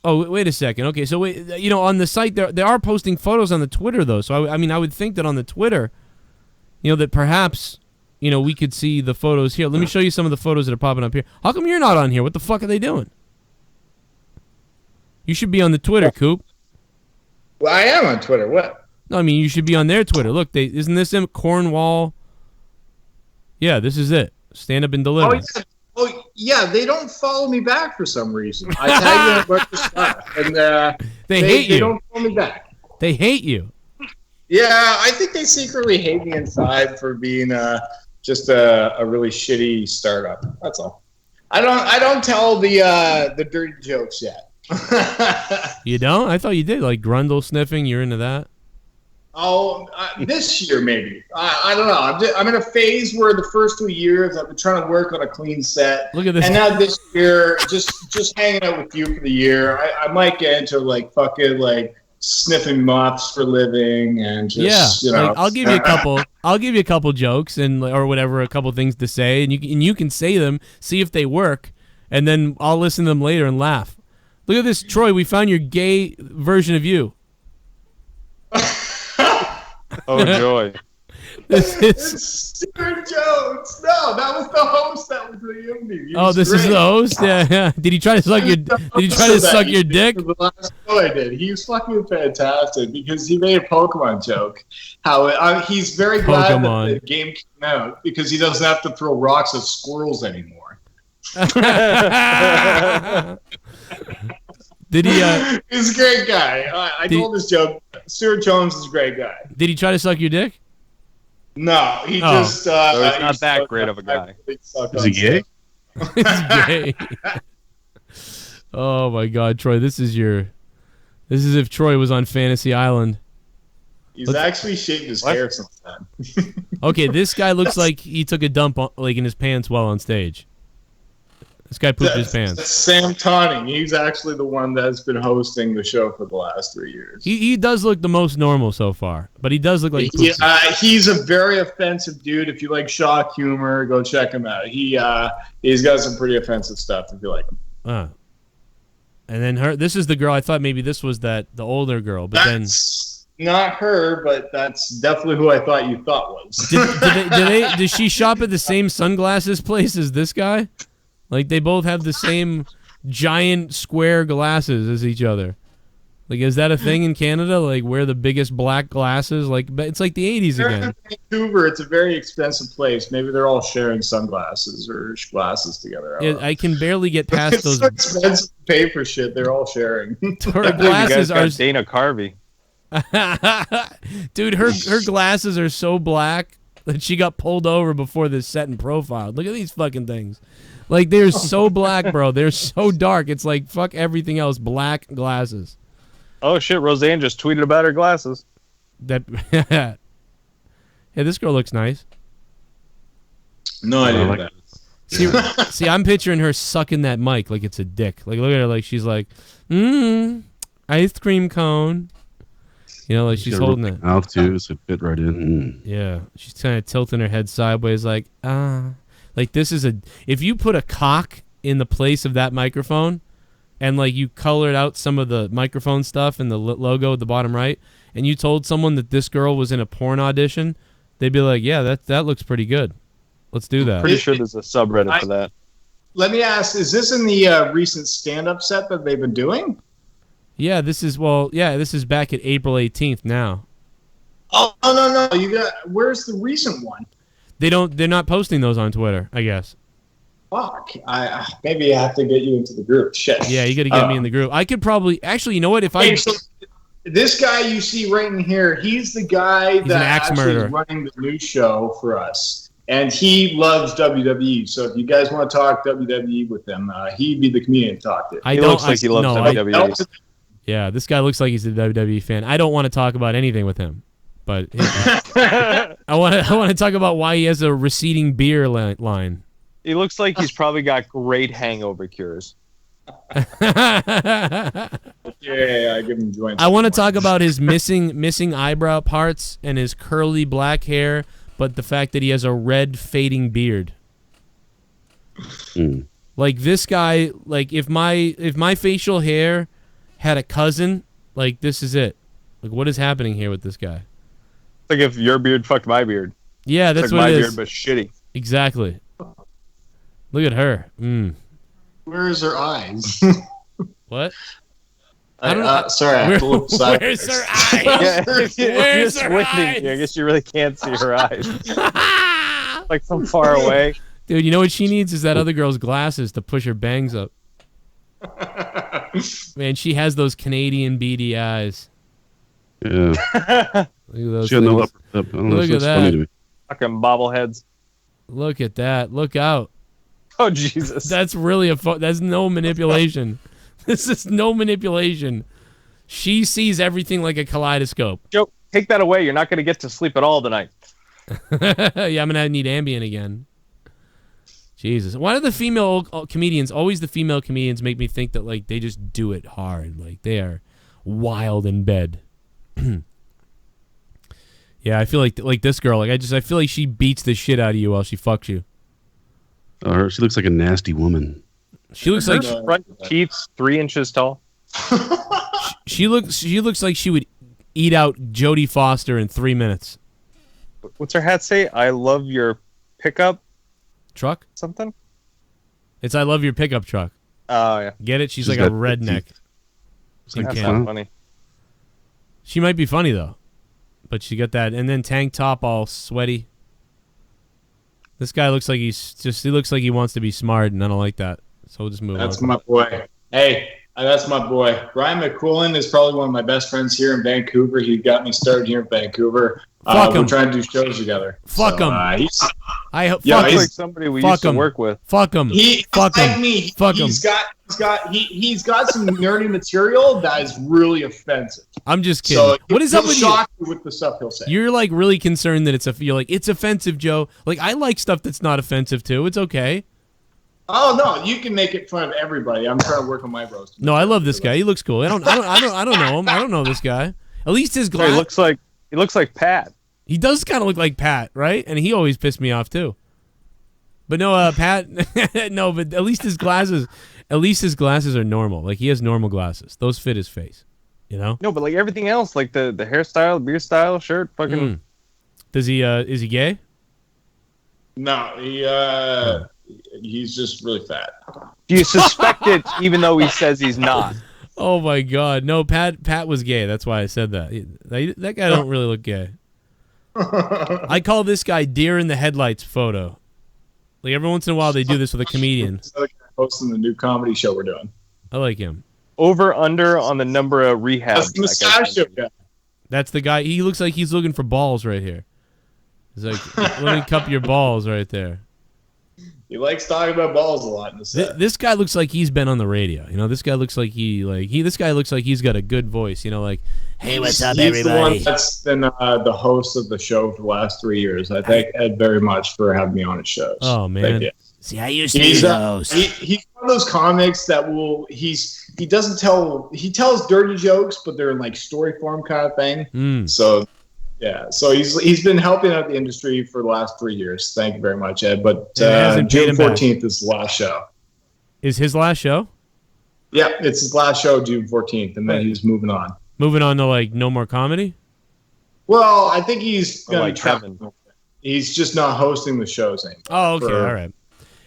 Oh, wait a second. Okay, so wait, you know, on the site they are posting photos on the Twitter though. So I mean, I would think that on the Twitter, you know, that perhaps, you know, we could see the photos here. Let me show you some of the photos that are popping up here. How come you're not on here? What the fuck are they doing? You should be on the Twitter, Coop. Well, I am on Twitter. What? No, I mean, you should be on their Twitter. Look, isn't this him? Cornwall. Yeah, this is it. Stand Up and Deliver. Oh, yeah. They don't follow me back for some reason. I tag you in a bunch of stuff, and they hate you. They don't follow me back. They hate you. Yeah, I think they secretly hate me inside for being just a really shitty startup. That's all. I don't tell the dirty jokes yet. You don't? I thought you did. Like Grundle sniffing. You're into that? This year maybe. I don't know. I'm in a phase where the first 2 years I've been trying to work on a clean set. Look at this. And now this year, just hanging out with you for the year, I might get into like fucking like sniffing moths for a living and just you know. Like, I'll give you a couple jokes and or whatever, a couple things to say, and you can say them, see if they work, and then I'll listen to them later and laugh. Look at this, Troy. We found your gay version of you. Oh joy! It's Stuart Jones. No, that was the host. That was the interview. This is the host. Yeah. Did he try to suck your? Did he try to suck your dick? The last show I did. He was fucking fantastic because he made a Pokemon joke. How he's very glad that the game came out because he doesn't have to throw rocks at squirrels anymore. Did he? He's a great guy. I told this joke. Stuart Jones is a great guy. Did he try to suck your dick? No, he just. So he's not that great of a guy. Is he gay? He's gay. Oh my God, Troy! This is if Troy was on Fantasy Island. He's actually shaved his hair since then. Okay, this guy looks like he took a dump like in his pants while on stage. This guy pooped his pants. That's Sam Tonning. He's actually the one that's been hosting the show for the last 3 years. He does look the most normal so far, but he does look like he's a very offensive dude. If you like shock humor, go check him out. He's got some pretty offensive stuff if you like him. And then this is the girl. I thought maybe this was the older girl, but that's not her, but that's definitely who I thought you thought was. Does she shop at the same sunglasses place as this guy? Like, they both have the same giant square glasses as each other. Like, is that a thing in Canada? Like, wear the biggest black glasses? Like, it's like the 80s again. In Vancouver, it's a very expensive place. Maybe they're all sharing sunglasses or glasses together. I can barely get past those. It's so expensive to pay for shit. They're all sharing. Her glasses are Dana Carvey. Dude, her glasses are so black that she got pulled over before this set and profiled. Look at these fucking things. Like, they're so black, bro. They're so dark. It's like, fuck everything else. Black glasses. Oh, shit. Roseanne just tweeted about her glasses. Hey, this girl looks nice. No idea. See, I'm picturing her sucking that mic like it's a dick. Like, look at her, like she's like, ice cream cone. You know, like she's holding it. Mouth too, so it fit right in. Yeah, she's kind of tilting her head sideways, like like this is if you put a cock in the place of that microphone, and like you colored out some of the microphone stuff and the logo at the bottom right, and you told someone that this girl was in a porn audition, they'd be like, yeah, that looks pretty good. Let's do that. Pretty sure there's a subreddit for that. Let me ask, is this in the recent stand-up set that they've been doing? Yeah, this is back at April 18th now. Oh, no. Where's the recent one? They're not posting those on Twitter, I guess. Fuck. Maybe I have to get you into the group. Shit. Yeah, you got to get me in the group. I could probably actually. You know what? This guy you see right in here, he's the guy that actually is running the news show for us, and he loves WWE. So if you guys want to talk WWE with him, he'd be the comedian to talk to. He looks like he loves WWE. Yeah, this guy looks like he's a WWE fan. I don't want to talk about anything with him, but I want to talk about why he has a receding beer line. He looks like he's probably got great hangover cures. Yeah, I give him joints. I want to talk about his missing eyebrow parts and his curly black hair, but the fact that he has a red fading beard. Like this guy, like if my facial hair had a cousin, like this is it. Like what is happening here with this guy? It's like if your beard fucked my beard. Yeah, that's it's what like it my is. beard, but shitty. Exactly. Look at her. Where is her eyes? What? I don't know. Sorry, I have to look sideways. Where's her eyes? Where's her eyes? I guess you really can't see her eyes. Like from far away. Dude, you know what she needs is that other girl's glasses to push her bangs up. Man, she has those Canadian beady eyes. Yeah. Look at those she had no things. upper lip. I don't know. Look It's at funny that. to me. Fucking bobbleheads. Look at that. Look out. Oh, Jesus. That's really that's no manipulation. This is no manipulation. She sees everything like a kaleidoscope. Joe, take that away. You're not going to get to sleep at all tonight. Yeah, I'm gonna need Ambien again. Jesus, why do the female comedians always make me think that like they just do it hard, like they are wild in bed? Yeah, I feel like this girl, I feel like she beats the shit out of you while she fucks you. Oh, she looks like a nasty woman. She looks like front teeth 3 inches tall. she looks like she would eat out Jodie Foster in 3 minutes. What's her hat say? I love your pickup truck. Something. It's I love your pickup truck. Oh yeah. Get it? She's like a redneck. That's not funny. She might be funny though, but she got that, and then tank top all sweaty. This guy looks like he looks like he wants to be smart, and I don't like that. So we'll just move on. That's my boy. Hey, that's my boy. Brian McCoolin is probably one of my best friends here in Vancouver. He got me started here in Vancouver. Fuck him. We're trying to do shows together. Fuck him. He's like somebody we used to work with. Fuck him. Fuck him. He's got some nerdy material that is really offensive. I'm just kidding. So what is up with you? With the stuff he'll say. You're like really concerned that it's offensive, Joe. Like I like stuff that's not offensive too. It's okay. Oh no, you can make it fun of everybody. I'm trying to work on my roast. No, I love this guy. He looks cool. I don't know him. I don't know this guy. At least his glass. He looks like Pat. He does kind of look like Pat, right? And he always pissed me off too. But no, Pat. No, but at least his glasses. At least his glasses are normal. Like he has normal glasses. Those fit his face. You know. No, but like everything else, like the hairstyle, the beard style, shirt, fucking. Does he? Is he gay? No, he's just really fat. Do you suspect it, even though he says he's not? Oh my God, no! Pat was gay. That's why I said that. That guy don't really look gay. I call this guy deer in the headlights photo. Like every once in a while they do this with a comedian. Hosting the new comedy show we're doing. I like him. Over under on the number of rehabs. That's the mustachio guy. That's the guy. He looks like he's looking for balls right here. He's like, let me cup your balls right there. He likes talking about balls a lot in the set. This guy looks like he's been on the radio. You know, this guy looks like this guy looks like he's got a good voice. You know, like, hey, what's up, everybody? He's the one that's been the host of the show for the last 3 years. I thank Ed very much for having me on his shows. Oh man. See, I used to be the host. He's one of those comics that he tells dirty jokes, but they're in like story form kind of thing. So yeah, so he's been helping out the industry for the last 3 years. Thank you very much, Ed. But June 14th is the last show. Is his last show? Yeah, it's his last show, June 14th, and then he's moving on. Moving on to like no more comedy? Well, I think he's gonna like Kevin. He's just not hosting the shows anymore. Oh, okay, all right.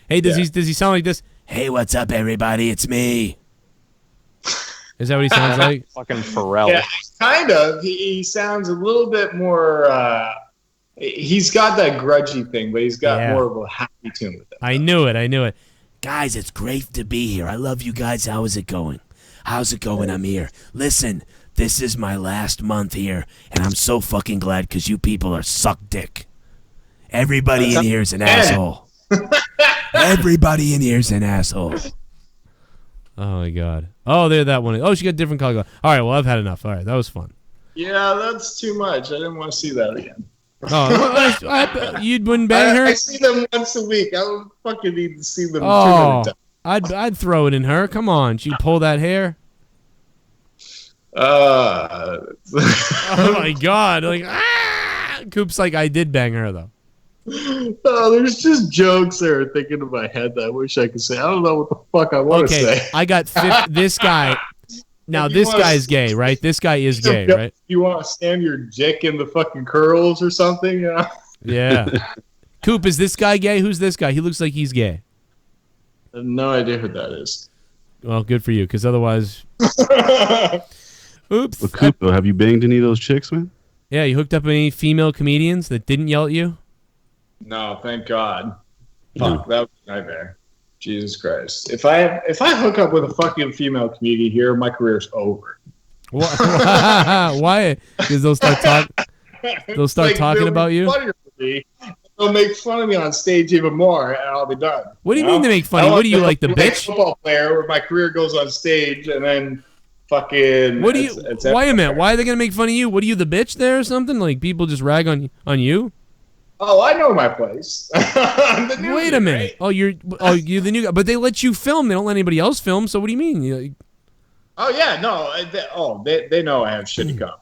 Hey, does he sound like this? Hey, what's up, everybody? It's me. Is that what he sounds like? Fucking Pharrell. Yeah, kind of. He sounds a little bit more. He's got that grudgy thing, but he's got more of a happy tune with it. I knew it. Guys, it's great to be here. I love you guys. How is it going? How's it going? I'm here. Listen, this is my last month here, and I'm so fucking glad because you people are suck dick. Everybody in here is an asshole. Everybody in here is an asshole. Oh my God. Oh, there that one. Oh, she got a different color. All right, well, I've had enough. All right, that was fun. Yeah, that's too much. I didn't want to see that again. Oh, you wouldn't bang her? I see them once a week. I don't fucking need to see them. Oh, I'd throw it in her. Come on, she pull that hair. Oh my God! Like Coop's like I did bang her though. Oh, there's just jokes that are thinking in my head that I wish I could say. I don't know what the fuck I want to say. I got this guy. Now this guy's gay, right? This guy is gay, right? You want to stand your dick in the fucking curls or something? Yeah. Coop, is this guy gay? Who's this guy? He looks like he's gay. I have no idea who that is. Well, good for you, because otherwise. Oops. Well, Coop, have you banged any of those chicks, man? Yeah, you hooked up any female comedians that didn't yell at you? No, thank God. Fuck, that was a nightmare. Jesus Christ. If I hook up with a fucking female comedian here, my career's over. Why? Because they'll start talking about you? They'll make fun of me on stage even more, and I'll be done. What do you mean to make fun of you? What do you like, the bitch? Football player where my career goes on stage, and then fucking. What do you? Wait a minute. Why are they gonna make fun of you? What are you, the bitch there or something? Like people just rag on you? Oh, I know my place. Wait a minute. Right? You're the new guy, but they let you film. They don't let anybody else film. So what do you mean? Oh yeah, no. They know I have shitty comedy.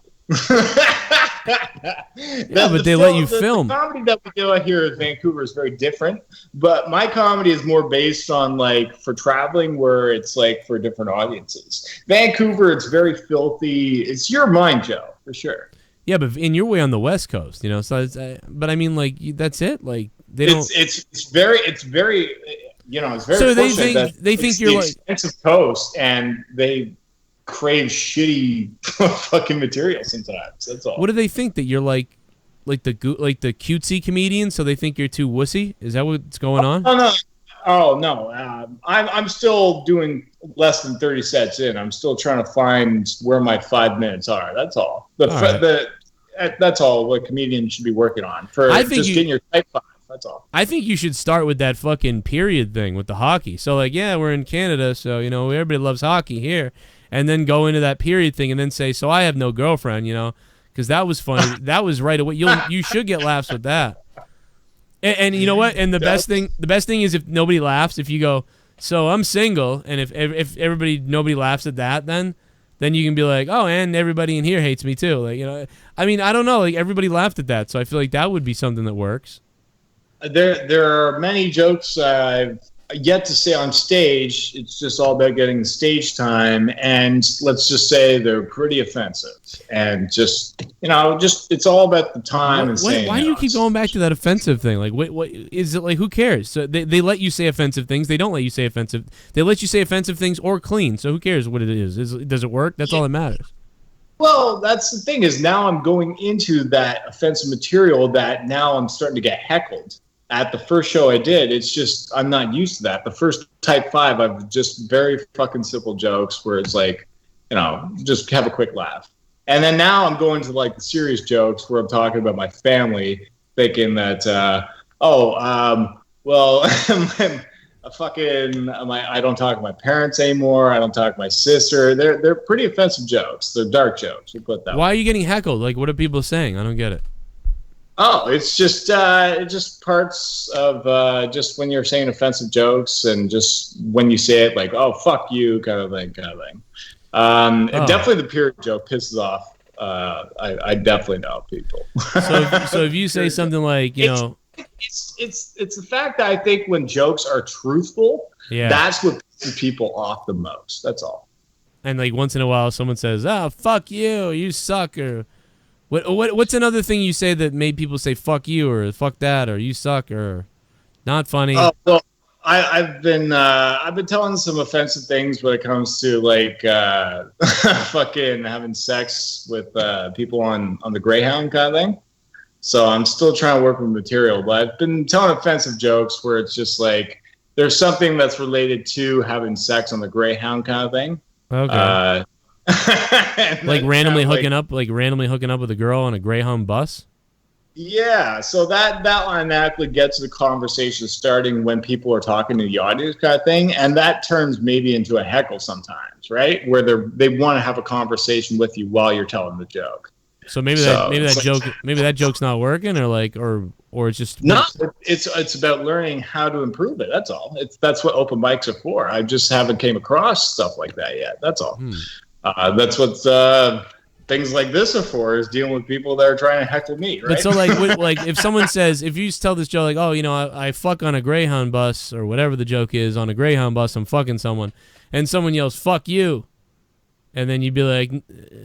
But they let you film. The comedy that we do out here in Vancouver is very different, but my comedy is more based on like for traveling, where it's like for different audiences. Vancouver, it's very filthy. It's your mind, Joe, for sure. Yeah, but in your way on the West Coast, so but I mean, like that's it. Like they don't. It's very. It's very. So they think you're like expensive coast, and they crave shitty fucking material sometimes. That's all. What do they think, that you're like the cutesy comedian? So they think you're too wussy? Is that what's going on? Oh no. I'm still doing less than 30 sets in. I'm still trying to find where my 5 minutes are. That's all. That's all what comedians should be working on for. I think getting your type 5. That's all. I think you should start with that fucking period thing with the hockey. So like, yeah, we're in Canada, so everybody loves hockey here. And then go into that period thing, and then say, "So I have no girlfriend," because that was funny. That was right away. You should get laughs with that. And you know what? And the best thing is if nobody laughs. If you go, "So I'm single," and if nobody laughs at that, then you can be like, "Oh, and everybody in here hates me too." Like I mean, I don't know. Like everybody laughed at that, so I feel like that would be something that works. There are many jokes I've yet to say on stage. It's just all about getting the stage time, and let's just say they're pretty offensive, and just it's all about the time and saying. Why do you keep going back to that offensive thing? Like, what is it like? Who cares? So they let you say offensive things. They don't let you say offensive. They let you say offensive things or clean. So who cares what it is? Does it work? That's all that matters. Well, that's the thing is now I'm going into that offensive material that now I'm starting to get heckled. At the first show I did, it's just I'm not used to that. The first type 5, I've just very fucking simple jokes where it's like, just have a quick laugh. And then now I'm going to like the serious jokes where I'm talking about my family, thinking that, well, I don't talk to my parents anymore. I don't talk to my sister. They're pretty offensive jokes. They're dark jokes. We'll put that. Why are you getting heckled? Like, what are people saying? I don't get it. Oh, it's just parts of just when you're saying offensive jokes, and just when you say it like, "Oh, fuck you," kind of thing. Definitely the period joke pisses off. I definitely know people. So if you say something like, it's the fact that I think when jokes are truthful, that's what pisses people off the most. That's all. And like once in a while, someone says, "Oh, fuck you, you suck," or what's another thing you say that made people say "fuck you" or "fuck that" or "you suck" or not funny? Oh well, I've been telling some offensive things when it comes to like fucking having sex with people on the Greyhound kind of thing. So I'm still trying to work with material, but I've been telling offensive jokes where it's just like there's something that's related to having sex on the Greyhound kind of thing. Okay. Like randomly hooking up with a girl on a Greyhound bus. Yeah, so that automatically gets the conversation starting when people are talking to the audience kind of thing, and that turns maybe into a heckle sometimes, right? Where they want to have a conversation with you while you're telling the joke. So maybe that joke's not working, or it's just no. It's about learning how to improve it. That's all. That's what open mics are for. I just haven't came across stuff like that yet. That's all. That's what things like this are for, is dealing with people that are trying to heckle me, right? But so like if someone says, if you tell this joke like, "Oh, I fuck on a Greyhound bus," or whatever the joke is, on a Greyhound bus, I'm fucking someone, and someone yells "fuck you," and then you'd be like,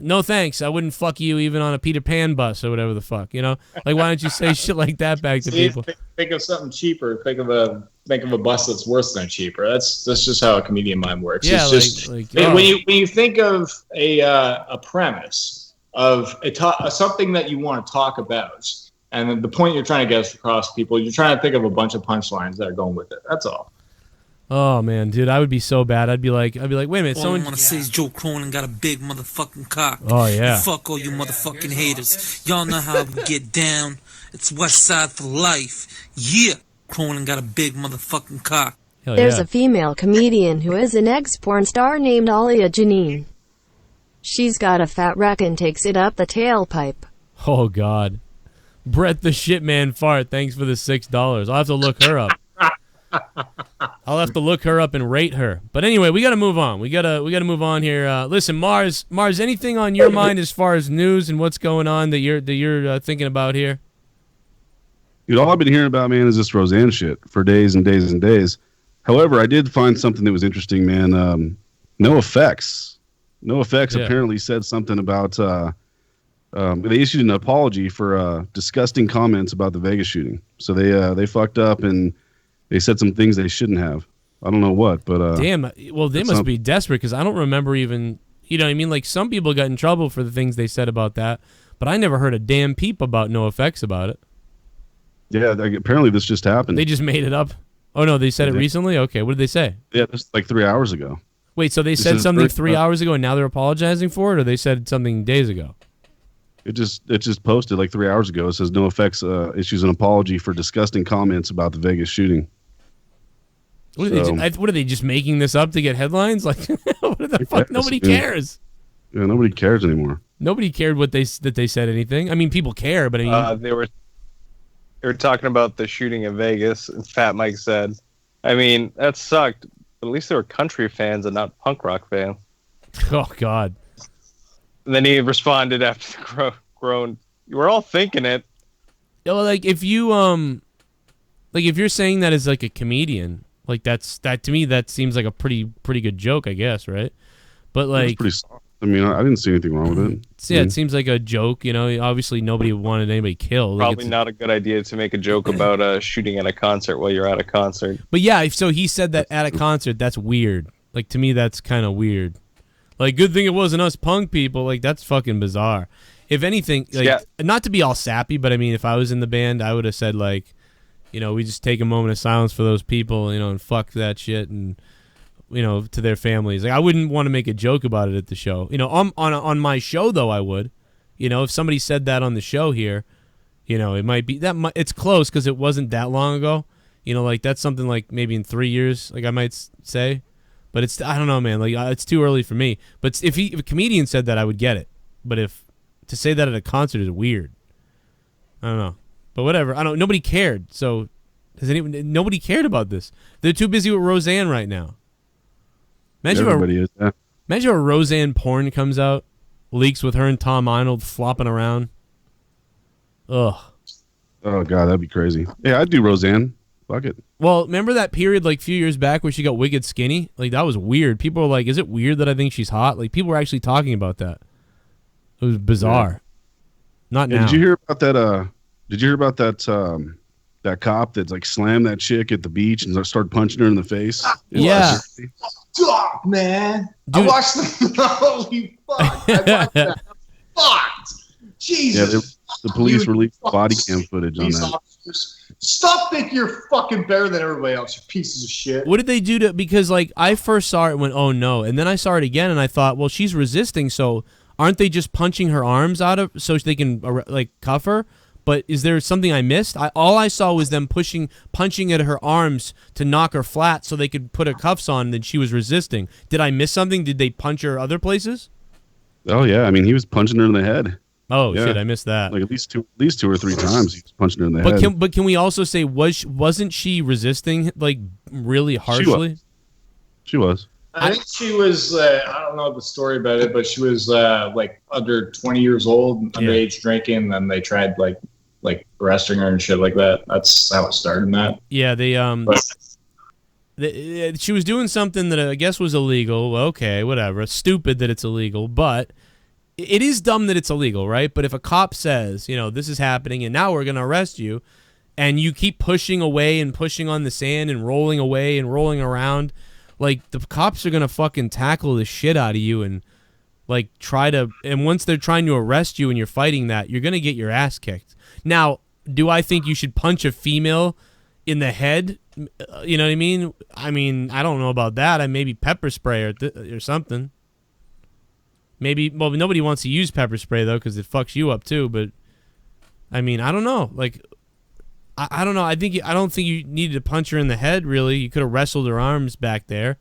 "No thanks, I wouldn't fuck you even on a Peter Pan bus," or whatever the fuck, Like, why don't you say shit like that back to people? Think of something cheaper. Think of a bus that's worse than cheaper. That's just how a comedian mind works. Yeah, it's when you think of a premise of something that you want to talk about, and the point you're trying to get across to people, you're trying to think of a bunch of punchlines that are going with it. That's all. Oh man, dude, I would be so bad. I'd be like, wait a minute, All I want to say is Joe Cronin got a big motherfucking cock. Oh yeah. And fuck all you motherfucking haters. Y'all know how we get down. It's West Side for life. Yeah, Cronin got a big motherfucking cock. There's a female comedian who is an ex-porn star named Alia Janine. She's got a fat rack and takes it up the tailpipe. Oh, God. Brett the Shitman Fart, thanks for the $6. I'll have to look her up. I'll have to look her up and rate her. But anyway, we got to move on. We gotta move on here. Listen, Mars, anything on your mind as far as news and what's going on that you're thinking about here? Dude, all I've been hearing about, man, is this Roseanne shit for days and days and days. However, I did find something that was interesting, man. NoFX. NoFX apparently said something about they issued an apology for disgusting comments about the Vegas shooting. So they fucked up and they said some things they shouldn't have. I don't know what, but damn. Well, they must be desperate because I don't remember even. You know what I mean? Like some people got in trouble for the things they said about that, but I never heard a damn peep about NoFX about it. Yeah, apparently this just happened. They just made it up. Oh no, they said it recently. Okay, what did they say? Yeah, just like 3 hours ago. Wait, so they said something 3 hours ago and now they're apologizing for it, or they said something days ago? It just posted like 3 hours ago. It says NoFX issues an apology for disgusting comments about the Vegas shooting. What are they just making this up to get headlines? Like, what the fuck? Nobody cares. Yeah, nobody cares anymore. Nobody cared that they said anything. I mean, people care, but I mean, they were talking about the shooting in Vegas, and Fat Mike said, "I mean, that sucked. But at least they were country fans and not punk rock fans." Oh God. And then he responded after the groan, "You were all thinking it." Yeah, well, like if you're saying that as like a comedian, like that to me that seems like a pretty good joke, I guess, right? But like, I mean, I didn't see anything wrong with it. Yeah, it seems like a joke. You know, obviously nobody wanted anybody killed. Probably not a good idea to make a joke about shooting at a concert while you're at a concert. But yeah, so he said that at a concert. That's weird. Like to me, that's kind of weird. Like, good thing it wasn't us punk people. Like, that's fucking bizarre. If anything, like, not to be all sappy, but I mean, if I was in the band, I would have said, like, you know, we just take a moment of silence for those people, you know, and fuck that shit, and, you know, to their families. Like, I wouldn't want to make a joke about it at the show. You know, on my show, though, I would. You know, if somebody said that on the show here, you know, it might be, it's close because it wasn't that long ago. You know, like, that's something like maybe in 3 years, like I might say. But it's, I don't know, man. Like, it's too early for me. But if a comedian said that, I would get it. But to say that at a concert is weird. I don't know. But whatever. Nobody cared. So nobody cared about this. They're too busy with Roseanne right now. Imagine if a Roseanne porn comes out, leaks with her and Tom Arnold flopping around. Ugh. Oh God, that'd be crazy. Yeah, I'd do Roseanne. Fuck it. Well, remember that period like a few years back where she got wicked skinny? Like, that was weird. People were like, is it weird that I think she's hot? Like, people were actually talking about that. It was bizarre. Yeah. Not now. Did you hear about that? Did you hear about that? That cop that's like slammed that chick at the beach and started punching her in the face. Yeah. Stop, man. Dude. I watched the holy fuck. I watched that. Fucked. Jesus. Yeah, the police released body cam footage on that. Stop thinking you're fucking better than everybody else, you pieces of shit. What did they do to? Because like I first saw it and went, oh no, and then I saw it again and I thought, well, she's resisting, so aren't they just punching her arms out of so they can like cuff her? But is there something I missed? All I saw was them punching at her arms to knock her flat so they could put her cuffs on. And she was resisting. Did I miss something? Did they punch her other places? Oh yeah, I mean he was punching her in the head. Oh yeah. Shit, I missed that. Like at least two or three times he was punching her in the head. But can we also say wasn't she resisting like really harshly? She was. I think she was. I don't know the story about it, but she was like under 20 years old, underage drinking, and they tried like arresting her and shit like that. That's how it started. That. Yeah, she was doing something that I guess was illegal. Okay, whatever. Stupid that it's illegal, but it is dumb that it's illegal, right? But if a cop says, you know, this is happening and now we're going to arrest you, and you keep pushing away and pushing on the sand and rolling away and rolling around, like the cops are going to fucking tackle the shit out of you and like and once they're trying to arrest you and you're fighting that, you're going to get your ass kicked. Now, do I think you should punch a female in the head? You know what I mean? I mean, I don't know about that. I maybe pepper spray or something. Maybe, well, nobody wants to use pepper spray, though, because it fucks you up, too. But, I mean, I don't know. Like, I don't know. I don't think you needed to punch her in the head, really. You could have wrestled her arms back there.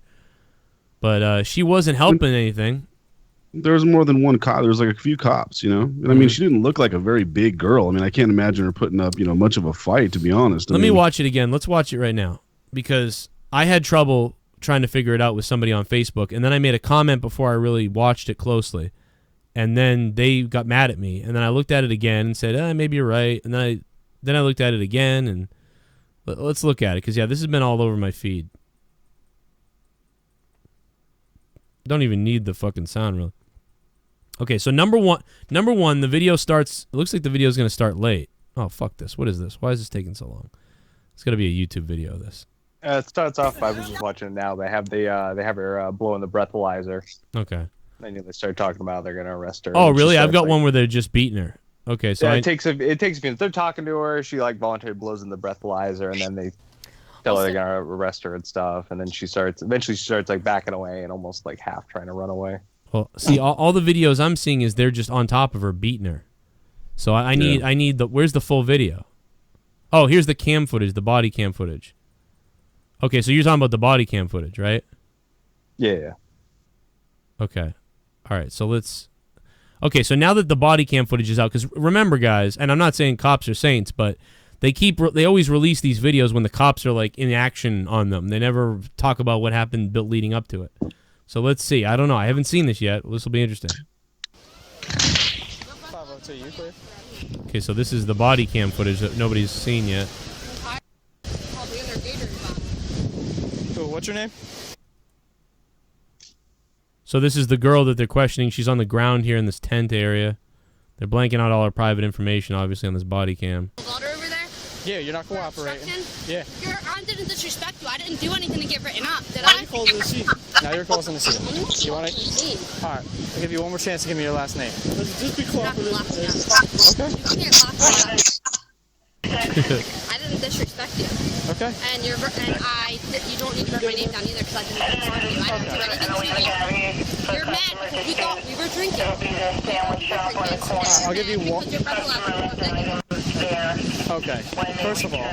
But she wasn't helping anything. there's more than one cop. There's like a few cops, you know. And I mean, she didn't look like a very big girl. I mean, I can't imagine her putting up, much of a fight, to be honest. Let me watch it again. Let's watch it right now because I had trouble trying to figure it out with somebody on Facebook, and then I made a comment before I really watched it closely, and then they got mad at me, and then I looked at it again and said, maybe you're right, and then I looked at it again, and let's look at it because this has been all over my feed. Don't even need the fucking sound really. Okay, so number one, the video starts. It looks like the video is going to start late. Oh, fuck this. What is this? Why is this taking so long? It's got to be a YouTube video of this. It starts off. I was just watching it now. They have her blowing the breathalyzer. Okay. Then they start talking about they're gonna arrest her. Oh, really? I've got one where they're just beating her. Okay, so it takes a few minutes. They're talking to her. She voluntarily blows in the breathalyzer, and then they tell her they're gonna arrest her and stuff. And then she starts backing away and almost half trying to run away. Well, see, all the videos I'm seeing is they're just on top of her beating her. So I need the where's the full video? Oh, here's the cam footage, the body cam footage. Okay, so you're talking about the body cam footage, right? Yeah. Okay. All right, so let's... Okay, so now that the body cam footage is out, because remember, guys, and I'm not saying cops are saints, but they always release these videos when the cops are, in action on them. They never talk about what happened leading up to it. So let's see. I don't know. I haven't seen this yet. This will be interesting. Okay, so this is the body cam footage that nobody's seen yet. What's your name? So this is the girl that they're questioning. She's on the ground here in this tent area. They're blanking out all her private information, obviously, on this body cam. Water over there? Yeah, you're not cooperating. Yeah. I didn't disrespect you. I didn't do anything to get written up, did I? You're causing the scene. Now you're causing the scene. You want it? All right. I'll give you one more chance to give me your last name. Just be cooperative. Okay. You can't lock me up. I didn't disrespect you. Okay. And you don't need to write my name down either because I didn't disrespect you. I didn't do anything to you. You're mad because we thought we were drinking. I'll give you one. Okay. First of all,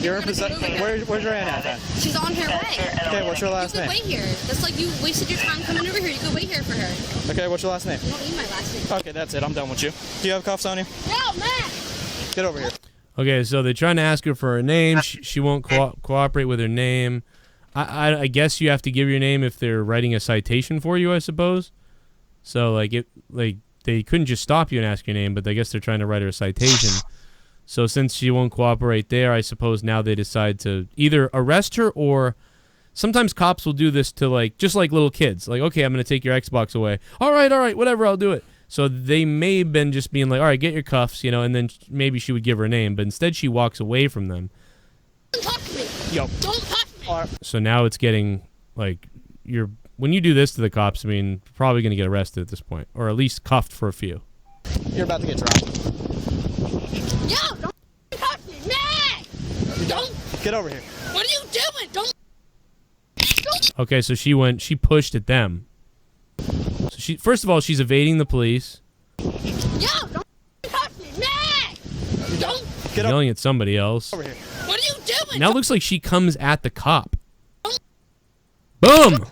you're in possession. Where's your aunt at then? She's on her way. Okay, what's your last name? You could wait here. That's like you wasted your time coming over here. You could wait here for her. Okay, what's your last name? You don't need my last name. Okay, that's it. I'm done with you. Do you have cuffs on you? No, man. Get over here. Okay, so they're trying to ask her for her name. She won't cooperate with her name. I guess you have to give your name if they're writing a citation for you, I suppose. So they couldn't just stop you and ask your name, but I guess they're trying to write her a citation. So since she won't cooperate there, I suppose now they decide to either arrest her or sometimes cops will do this to just like little kids. Like, okay, I'm going to take your Xbox away. All right, whatever, I'll do it. So they may have been just being like, all right, get your cuffs, and then maybe she would give her name. But instead she walks away from them. Don't touch me. Yo. Don't touch me. So now it's getting when you do this to the cops, I mean, you're probably going to get arrested at this point. Or at least cuffed for a few. You're about to get dropped. Yo, don't touch me. Nah. Don't. Get over here. What are you doing? Don't. Okay, so she pushed at them. So first of all, she's evading the police. Yo, don't touch me, man! Don't get yelling at somebody else. Over here. What are you doing? Now it looks like she comes at the cop. Boom!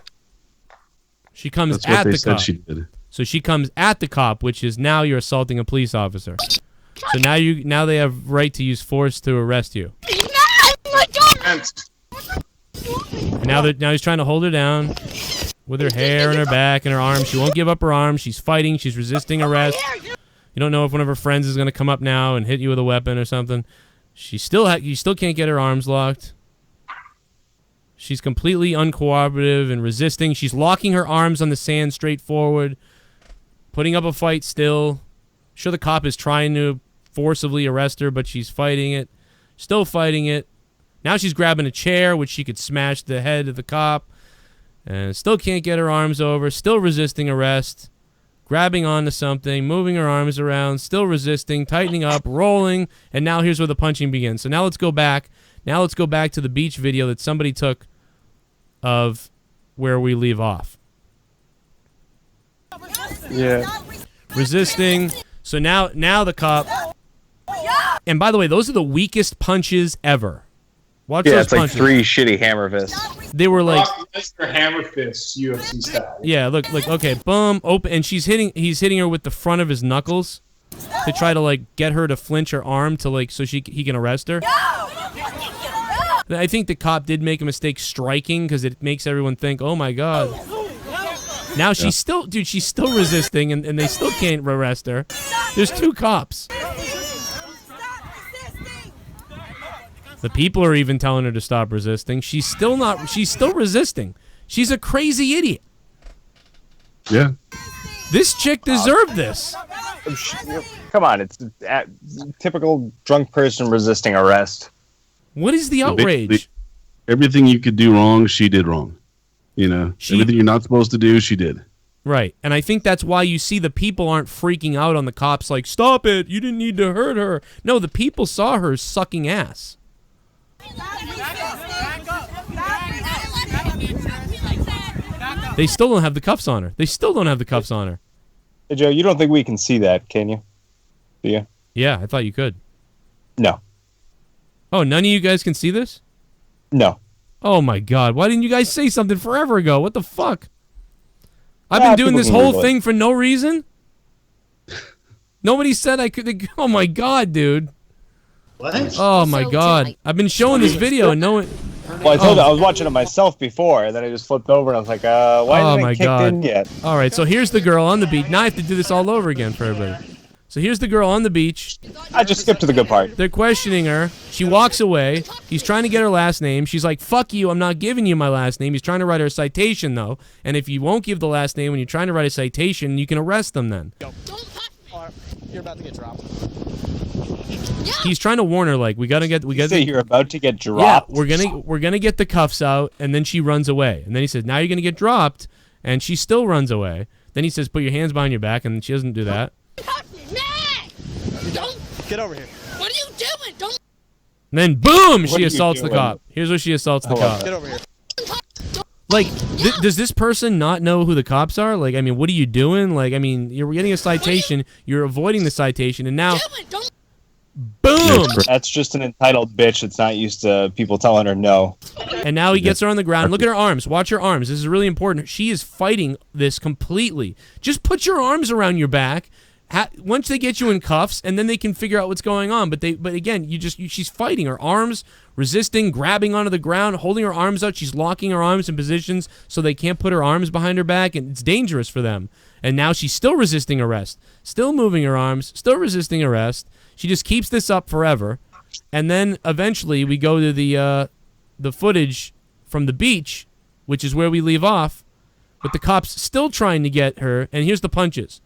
She comes at the cop. She did. So she comes at the cop, which is now you're assaulting a police officer. So now they have right to use force to arrest you. And now he's trying to hold her down. With her hair and her back and her arms. She won't give up her arms. She's fighting. She's resisting arrest. You don't know if one of her friends is going to come up now and hit you with a weapon or something. You still can't get her arms locked. She's completely uncooperative and resisting. She's locking her arms on the sand straight forward. Putting up a fight still. Sure, the cop is trying to forcibly arrest her, but she's fighting it. Still fighting it. Now she's grabbing a chair, which she could smash the head of the cop. And still can't get her arms over, still resisting arrest, grabbing onto something, moving her arms around, still resisting, tightening up, rolling, and now here's where the punching begins. So now let's go back. Now let's go back to the beach video that somebody took of where we leave off. Yeah. Resisting. So now the cop... And by the way, those are the weakest punches ever. Watch Yeah, those it's like punches. 3 shitty hammer fists. They were like Lesnar hammer fists, UFC style. yeah, look, okay, boom, open, and he's hitting her with the front of his knuckles to try to like get her to flinch her arm to like so he can arrest her. I think the cop did make a mistake striking because it makes everyone think, oh my god. Now she's still resisting and they still can't arrest her. There's 2 cops. The people are even telling her to stop resisting. She's still resisting. She's a crazy idiot. Yeah. This chick deserved this. Come on, it's a typical drunk person resisting arrest. What is the outrage? Everything you could do wrong, she did wrong. You know, everything you're not supposed to do, she did. Right, and I think that's why you see the people aren't freaking out on the cops like, stop it, you didn't need to hurt her. No, the people saw her sucking ass. They still don't have the cuffs on her. Hey, Joe, you don't think we can see that, can you? Do you? Yeah, I thought you could. No. Oh, none of you guys can see this? No. Oh my god, why didn't you guys say something forever ago? What the fuck? I've been doing this whole thing for no reason? Nobody said I could. Oh my god, dude. What? Oh my god. I've been showing this video and no one. Well, I told you I was watching it myself before, and then I just flipped over and I was like, why isn't it kicked in yet? All right, so here's the girl on the beach. Now I have to do this all over again for everybody. So here's the girl on the beach. I just skipped to the good part. They're questioning her. She walks away. He's trying to get her last name. She's like, fuck you, I'm not giving you my last name. He's trying to write her a citation, though. And if you won't give the last name when you're trying to write a citation, you can arrest them then. You're about to get dropped. He's trying to warn her, like, we gotta say you're about to get dropped. Yeah, we're gonna get the cuffs out, and then she runs away. And then he says, now you're gonna get dropped, and she still runs away. Then he says, put your hands behind your back, and she doesn't do that. Get over here. What are you doing? Don't. And then boom, What she are you assaults the doing? cop. Here's where she assaults the cop. Get over here. Like, does this person not know who the cops are? Like, I mean, what are you doing? Like, I mean, you're getting a citation, you're avoiding the citation, and now, boom! That's just an entitled bitch that's not used to people telling her no. And now he gets her on the ground. Look at her arms. Watch her arms. This is really important. She is fighting this completely. Just put your arms around your back. Once they get you in cuffs, and then they can figure out what's going on. But again, she's fighting. Her arms resisting, grabbing onto the ground, holding her arms out. She's locking her arms in positions so they can't put her arms behind her back, and it's dangerous for them. And now she's still resisting arrest, still moving her arms, still resisting arrest. She just keeps this up forever, and then eventually we go to the footage from the beach, which is where we leave off, with the cops still trying to get her. And here's the punches.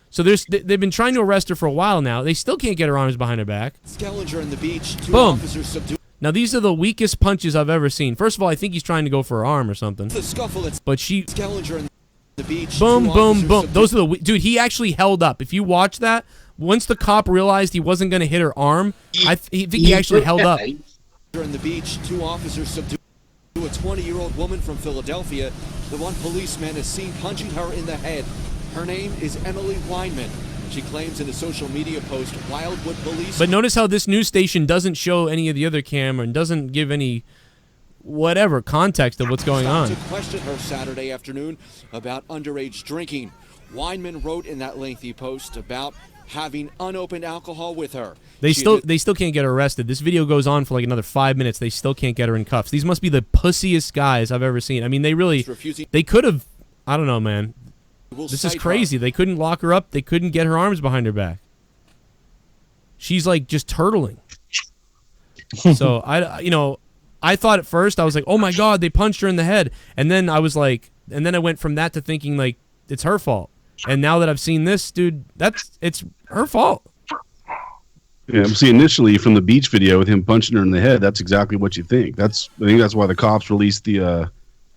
So they've been trying to arrest her for a while now. They still can't get her arms behind her back. Skellinger in the beach. Two Boom. officers subdued. Now these are the weakest punches I've ever seen. First of all, I think he's trying to go for her arm or something. The scuffle. But she. Skellinger in the beach. Boom, Two boom, officers boom. subdued. Those are the dude. He actually held up. If you watch that, once the cop realized he wasn't going to hit her arm, I think he actually held up. In the beach, two officers subdued a 20-year-old woman from Philadelphia. The one policeman is seen punching her in the head. Her name is Emily Weinman. She claims in a social media post, Wildwood Police... But notice how this news station doesn't show any of the other camera and doesn't give any whatever context of what's going on. ...to question her Saturday afternoon about underage drinking. Weinman wrote in that lengthy post about having unopened alcohol with her. They still can't get her arrested. This video goes on for like another 5 minutes. They still can't get her in cuffs. These must be the pussiest guys I've ever seen. I mean, they could have... I don't know, man. This is crazy. They couldn't lock her up. They couldn't get her arms behind her back. She's like just turtling. So I thought at first I was like, oh my god, they punched her in the head, and then I was like, and then I went from that to thinking like it's her fault. And now that I've seen this, dude, it's her fault. Yeah, see, initially from the beach video with him punching her in the head, that's exactly what you think. I think that's why the cops released the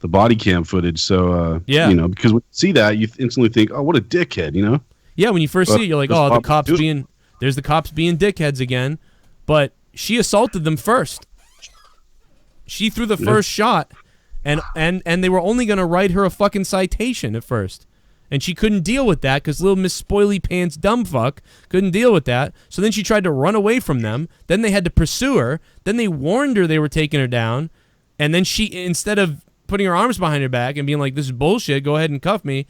body cam footage. So yeah, because when you see that, you instantly think, oh, what a dickhead, Yeah, when you first see it, you're like, oh, there's the cops being dickheads again. But she assaulted them first. She threw the first shot, and they were only gonna write her a fucking citation at first. And she couldn't deal with that because little Miss Spoily Pants dumb fuck couldn't deal with that. So then she tried to run away from them. Then they had to pursue her. Then they warned her they were taking her down. And then she, instead of putting her arms behind her back and being like, this is bullshit, go ahead and cuff me,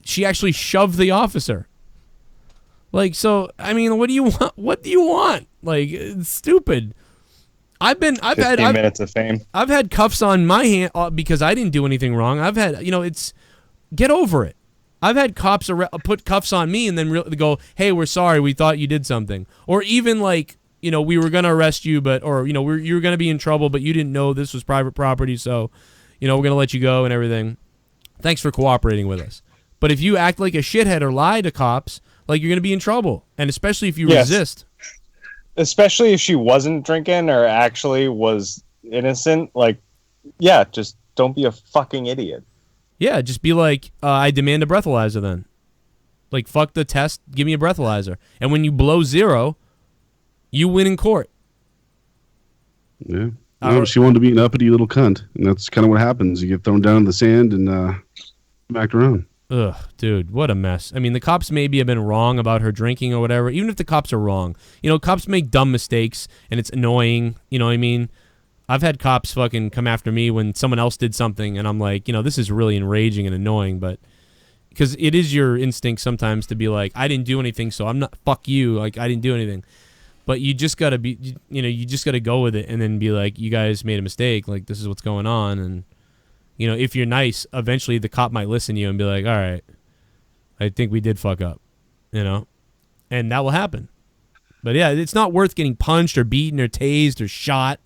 she actually shoved the officer. Like, so, I mean, what do you want? What do you want? Like, it's stupid. I've had 15 minutes of fame. I've had cuffs on my hand because I didn't do anything wrong. I've had, get over it. I've had cops put cuffs on me and then go, hey, we're sorry, we thought you did something. Or even like, we were going to arrest you, you were going to be in trouble, but you didn't know this was private property, so, we're going to let you go and everything. Thanks for cooperating with us. But if you act like a shithead or lie to cops, like, you're going to be in trouble. And especially if you resist. Especially if she wasn't drinking or actually was innocent. Like, yeah, just don't be a fucking idiot. Yeah, just be like, I demand a breathalyzer then. Like, fuck the test, give me a breathalyzer. And when you blow 0, you win in court. Yeah. No, she wanted to be an uppity little cunt. And that's kind of what happens. You get thrown down in the sand and smacked around. Ugh, dude, what a mess. I mean, the cops maybe have been wrong about her drinking or whatever. Even if the cops are wrong. Cops make dumb mistakes, and it's annoying. You know what I mean? I've had cops fucking come after me when someone else did something, and I'm like, this is really enraging and annoying, but because it is your instinct sometimes to be like, I didn't do anything, so I'm not, fuck you, like, I didn't do anything. But you just gotta be, you just gotta go with it and then be like, you guys made a mistake, like, this is what's going on, and, if you're nice, eventually the cop might listen to you and be like, all right, I think we did fuck up, and that will happen. But yeah, it's not worth getting punched or beaten or tased or shot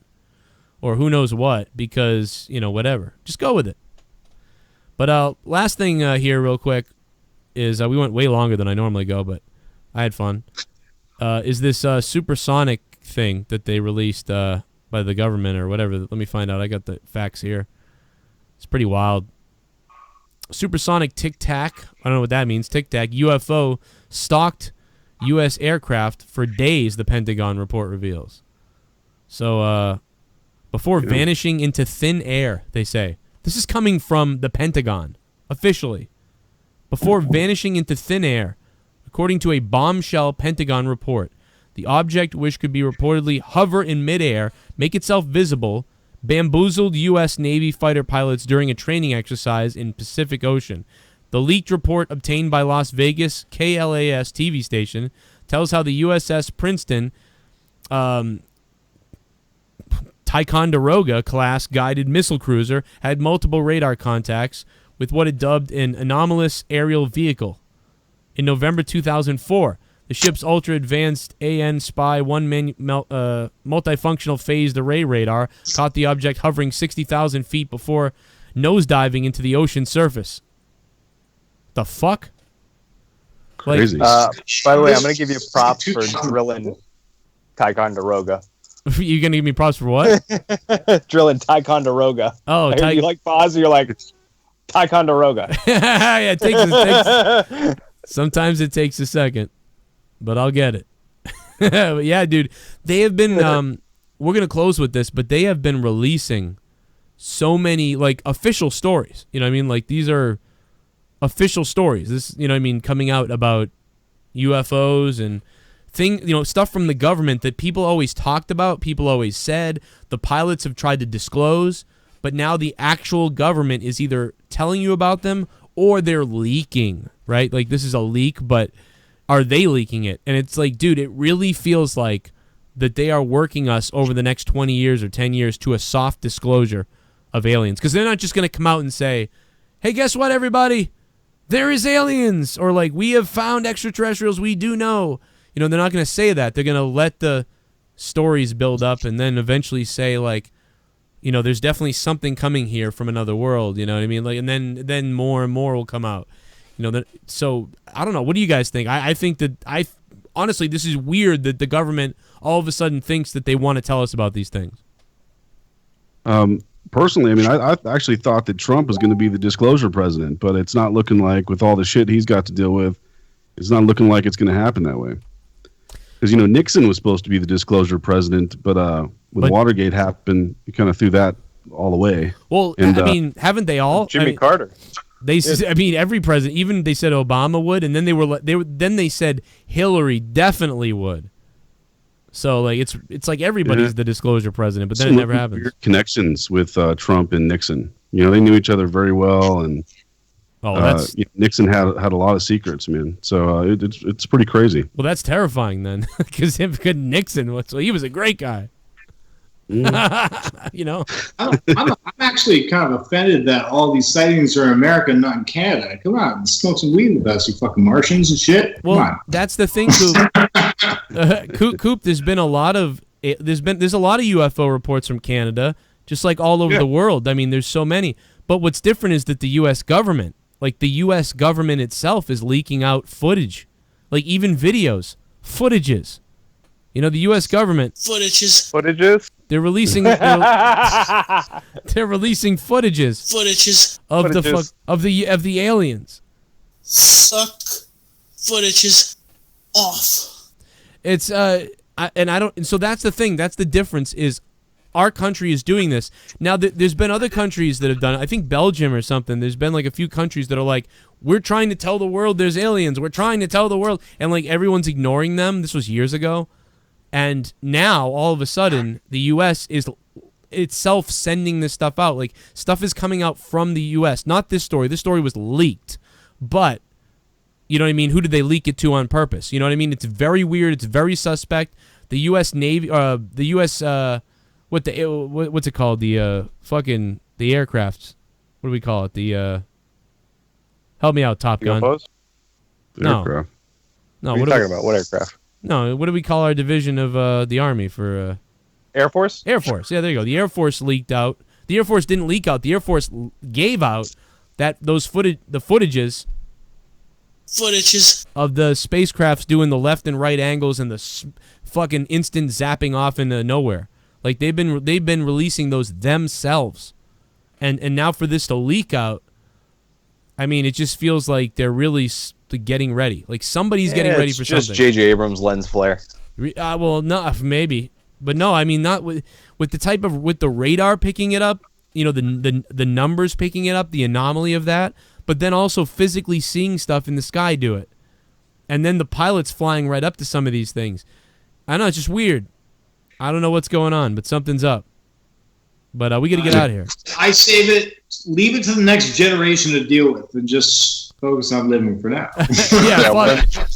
or who knows what, because, whatever. Just go with it. But last thing here real quick is we went way longer than I normally go, but I had fun. Is this supersonic thing that they released by the government or whatever. Let me find out. I got the facts here. It's pretty wild. Supersonic Tic Tac. I don't know what that means. Tic Tac. UFO stalked U.S. aircraft for days, the Pentagon report reveals. So, before vanishing into thin air, they say. This is coming from the Pentagon, officially. Before vanishing into thin air, according to a bombshell Pentagon report, the object, which could be reportedly hover in midair, make itself visible, bamboozled U.S. Navy fighter pilots during a training exercise in Pacific Ocean. The leaked report obtained by Las Vegas KLAS TV station tells how the USS Princeton Ticonderoga class guided missile cruiser had multiple radar contacts with what it dubbed an anomalous aerial vehicle. In November 2004, the ship's ultra-advanced AN Spy 1 multifunctional phased array radar caught the object hovering 60,000 feet before nosediving into the ocean surface. The fuck? Crazy. By the way, I'm going to give you props for drilling Ticonderoga. You going to give me props for what? Drilling Ticonderoga. Oh, you like pause, you're like, Ticonderoga. Yeah, it takes sometimes it takes a second, but I'll get it. But yeah, dude, they have been, we're going to close with this, but they have been releasing so many, like, official stories. You know what I mean? Like, these are official stories. This, coming out about UFOs and stuff from the government that people always talked about, people always said, the pilots have tried to disclose, but now the actual government is either telling you about them or they're leaking, right? Like, this is a leak, but are they leaking it? And it's like, dude, it really feels like that they are working us over the next 20 years or 10 years to a soft disclosure of aliens. Because they're not just going to come out and say, hey, guess what, everybody? There is aliens. Or like, we have found extraterrestrials, we do know. They're not going to say that. They're going to let the stories build up and then eventually say, like, there's definitely something coming here from another world. You know what I mean? Like, and then more and more will come out. So I don't know. What do you guys think? I think that honestly, this is weird that the government all of a sudden thinks that they want to tell us about these things. Personally, I mean, I actually thought that Trump was going to be the disclosure president, but it's not looking like, with all the shit he's got to deal with, it's not looking like it's going to happen that way. Because, Nixon was supposed to be the disclosure president, but when Watergate happened, he kind of threw that all away. Well, and, I mean, haven't they all? Jimmy Carter. I mean, every president, even they said Obama would, and then they said Hillary definitely would. So like it's like everybody's the disclosure president, but then it never happens. Weird connections with Trump and Nixon. You know, they knew each other very well, and Nixon had a lot of secrets, man. So it's pretty crazy. Well, that's terrifying then, because Nixon was he was a great guy. You know, I'm actually kind of offended that all these sightings are in America, not in Canada. Come on, smoke some weed with us, you fucking Martians and shit. Come on. That's the thing, Coop. Coop, there's a lot of UFO reports from Canada, just like all over the world. I mean, there's so many. But what's different is that the U.S. government, like the U.S. government itself, is leaking out footage, like even videos, footages. You know, the U.S. government footages. They're releasing footages of the aliens. Suck footages off. It's so that's the thing. That's the difference. Is our country is doing this now. There's been other countries that have done it. I think Belgium or something. There's been like a few countries that are like, we're trying to tell the world there's aliens. We're trying to tell the world, and like everyone's ignoring them. This was years ago. And now, all of a sudden, the U.S. is itself sending this stuff out. Like, stuff is coming out from the U.S. Not this story. This story was leaked. But, you know what I mean? Who did they leak it to on purpose? You know what I mean? It's very weird. It's very suspect. The U.S. Navy, the U.S., what's it called? The aircrafts. What do we call it? Help me out, Top Gun. UFOs? No. Aircraft. No, what are you talking about? What aircraft? No, what do we call our division of the Army for? Air Force? Air Force. Yeah, there you go. The Air Force leaked out. The Air Force didn't leak out. The Air Force gave out those footages of the spacecrafts doing the left and right angles and the fucking instant zapping off into nowhere. Like they've been releasing those themselves, and now for this to leak out, I mean, it just feels like they're really getting ready. Like somebody's getting ready for something. It's just J.J. Abrams' lens flare. Well, no, maybe, but no. I mean, not with the type of with the radar picking it up. You know, the numbers picking it up, the anomaly of that. But then also physically seeing stuff in the sky do it, and then the pilots flying right up to some of these things. I know it's just weird. I don't know what's going on, but something's up. But we got to get out of here. I save it, leave it to the next generation to deal with, and just focus on living for now.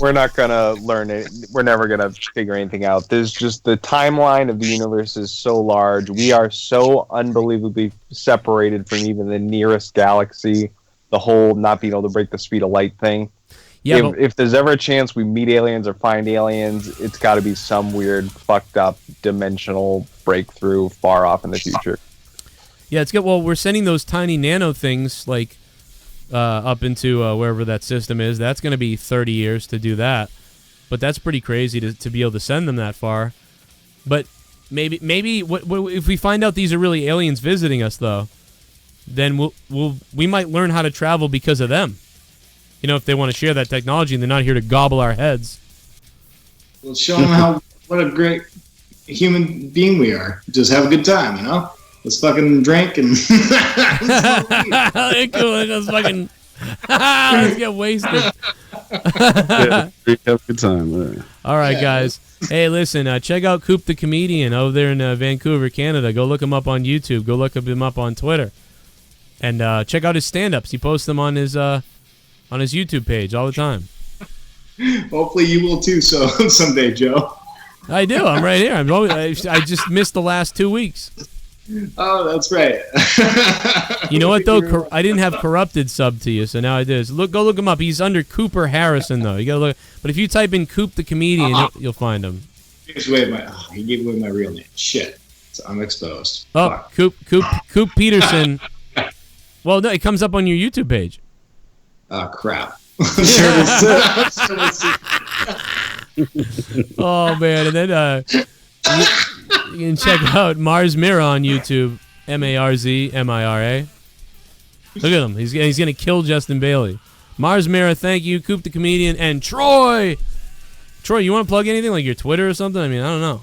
We're not gonna learn it. We're never gonna figure anything out. There's just the timeline of the universe is so large. We are so unbelievably separated from even the nearest galaxy. The whole not being able to break the speed of light thing. Yeah, if there's ever a chance we meet aliens or find aliens, it's got to be some weird, fucked up, dimensional breakthrough far off in the future. Yeah, it's good. Well, we're sending those tiny nano things like up into wherever that system is. That's going to be 30 years to do that. But that's pretty crazy to be able to send them that far. But maybe if we find out these are really aliens visiting us, though, then we might learn how to travel because of them. You know, if they want to share that technology and they're not here to gobble our heads. We'll show them what a great human being we are. Just have a good time, you know? Let's fucking drink and... Let's fucking... Let's get wasted. Have a good time. All right, guys. Hey, listen, check out Coop the Comedian over there in Vancouver, Canada. Go look him up on YouTube. Go look him up on Twitter. And check out his stand-ups. He posts them on his YouTube page all the time. Hopefully you will too someday, Joe. I do. I'm right here. I just missed the last 2 weeks. Oh, that's right. You know what, though? I didn't have Corrupted sub to you, so now I did. So go look him up. He's under Cooper Harrison, though. You gotta look. But if you type in Coop the Comedian, you'll find him. He gave away my real name. Shit. So I'm exposed. Oh, Coop Peterson. Well, no, it comes up on your YouTube page. Oh, crap. Oh, man. And then you can check out Mars Mira on YouTube. MarzMira. Look at him. He's going to kill Justin Bailey. Mars Mira, thank you. Coop the Comedian. And Troy. Troy, you want to plug anything? Like your Twitter or something? I mean, I don't know.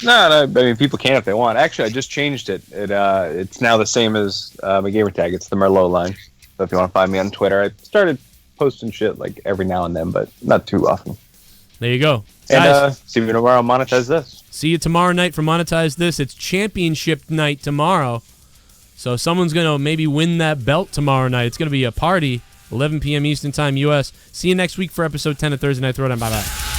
No, I mean, people can if they want. Actually, I just changed it. It's now the same as my gamer tag. It's the Merlot line. So if you want to find me on Twitter, I started posting shit like every now and then, but not too often. There you go. And Guys, see you tomorrow on Monetize This. see you tomorrow night for Monetize This. It's championship night tomorrow. So someone's going to maybe win that belt tomorrow night. It's going to be a party, 11 p.m. Eastern Time, U.S. See you next week for episode 10 of Thursday Night Throwdown. Bye-bye.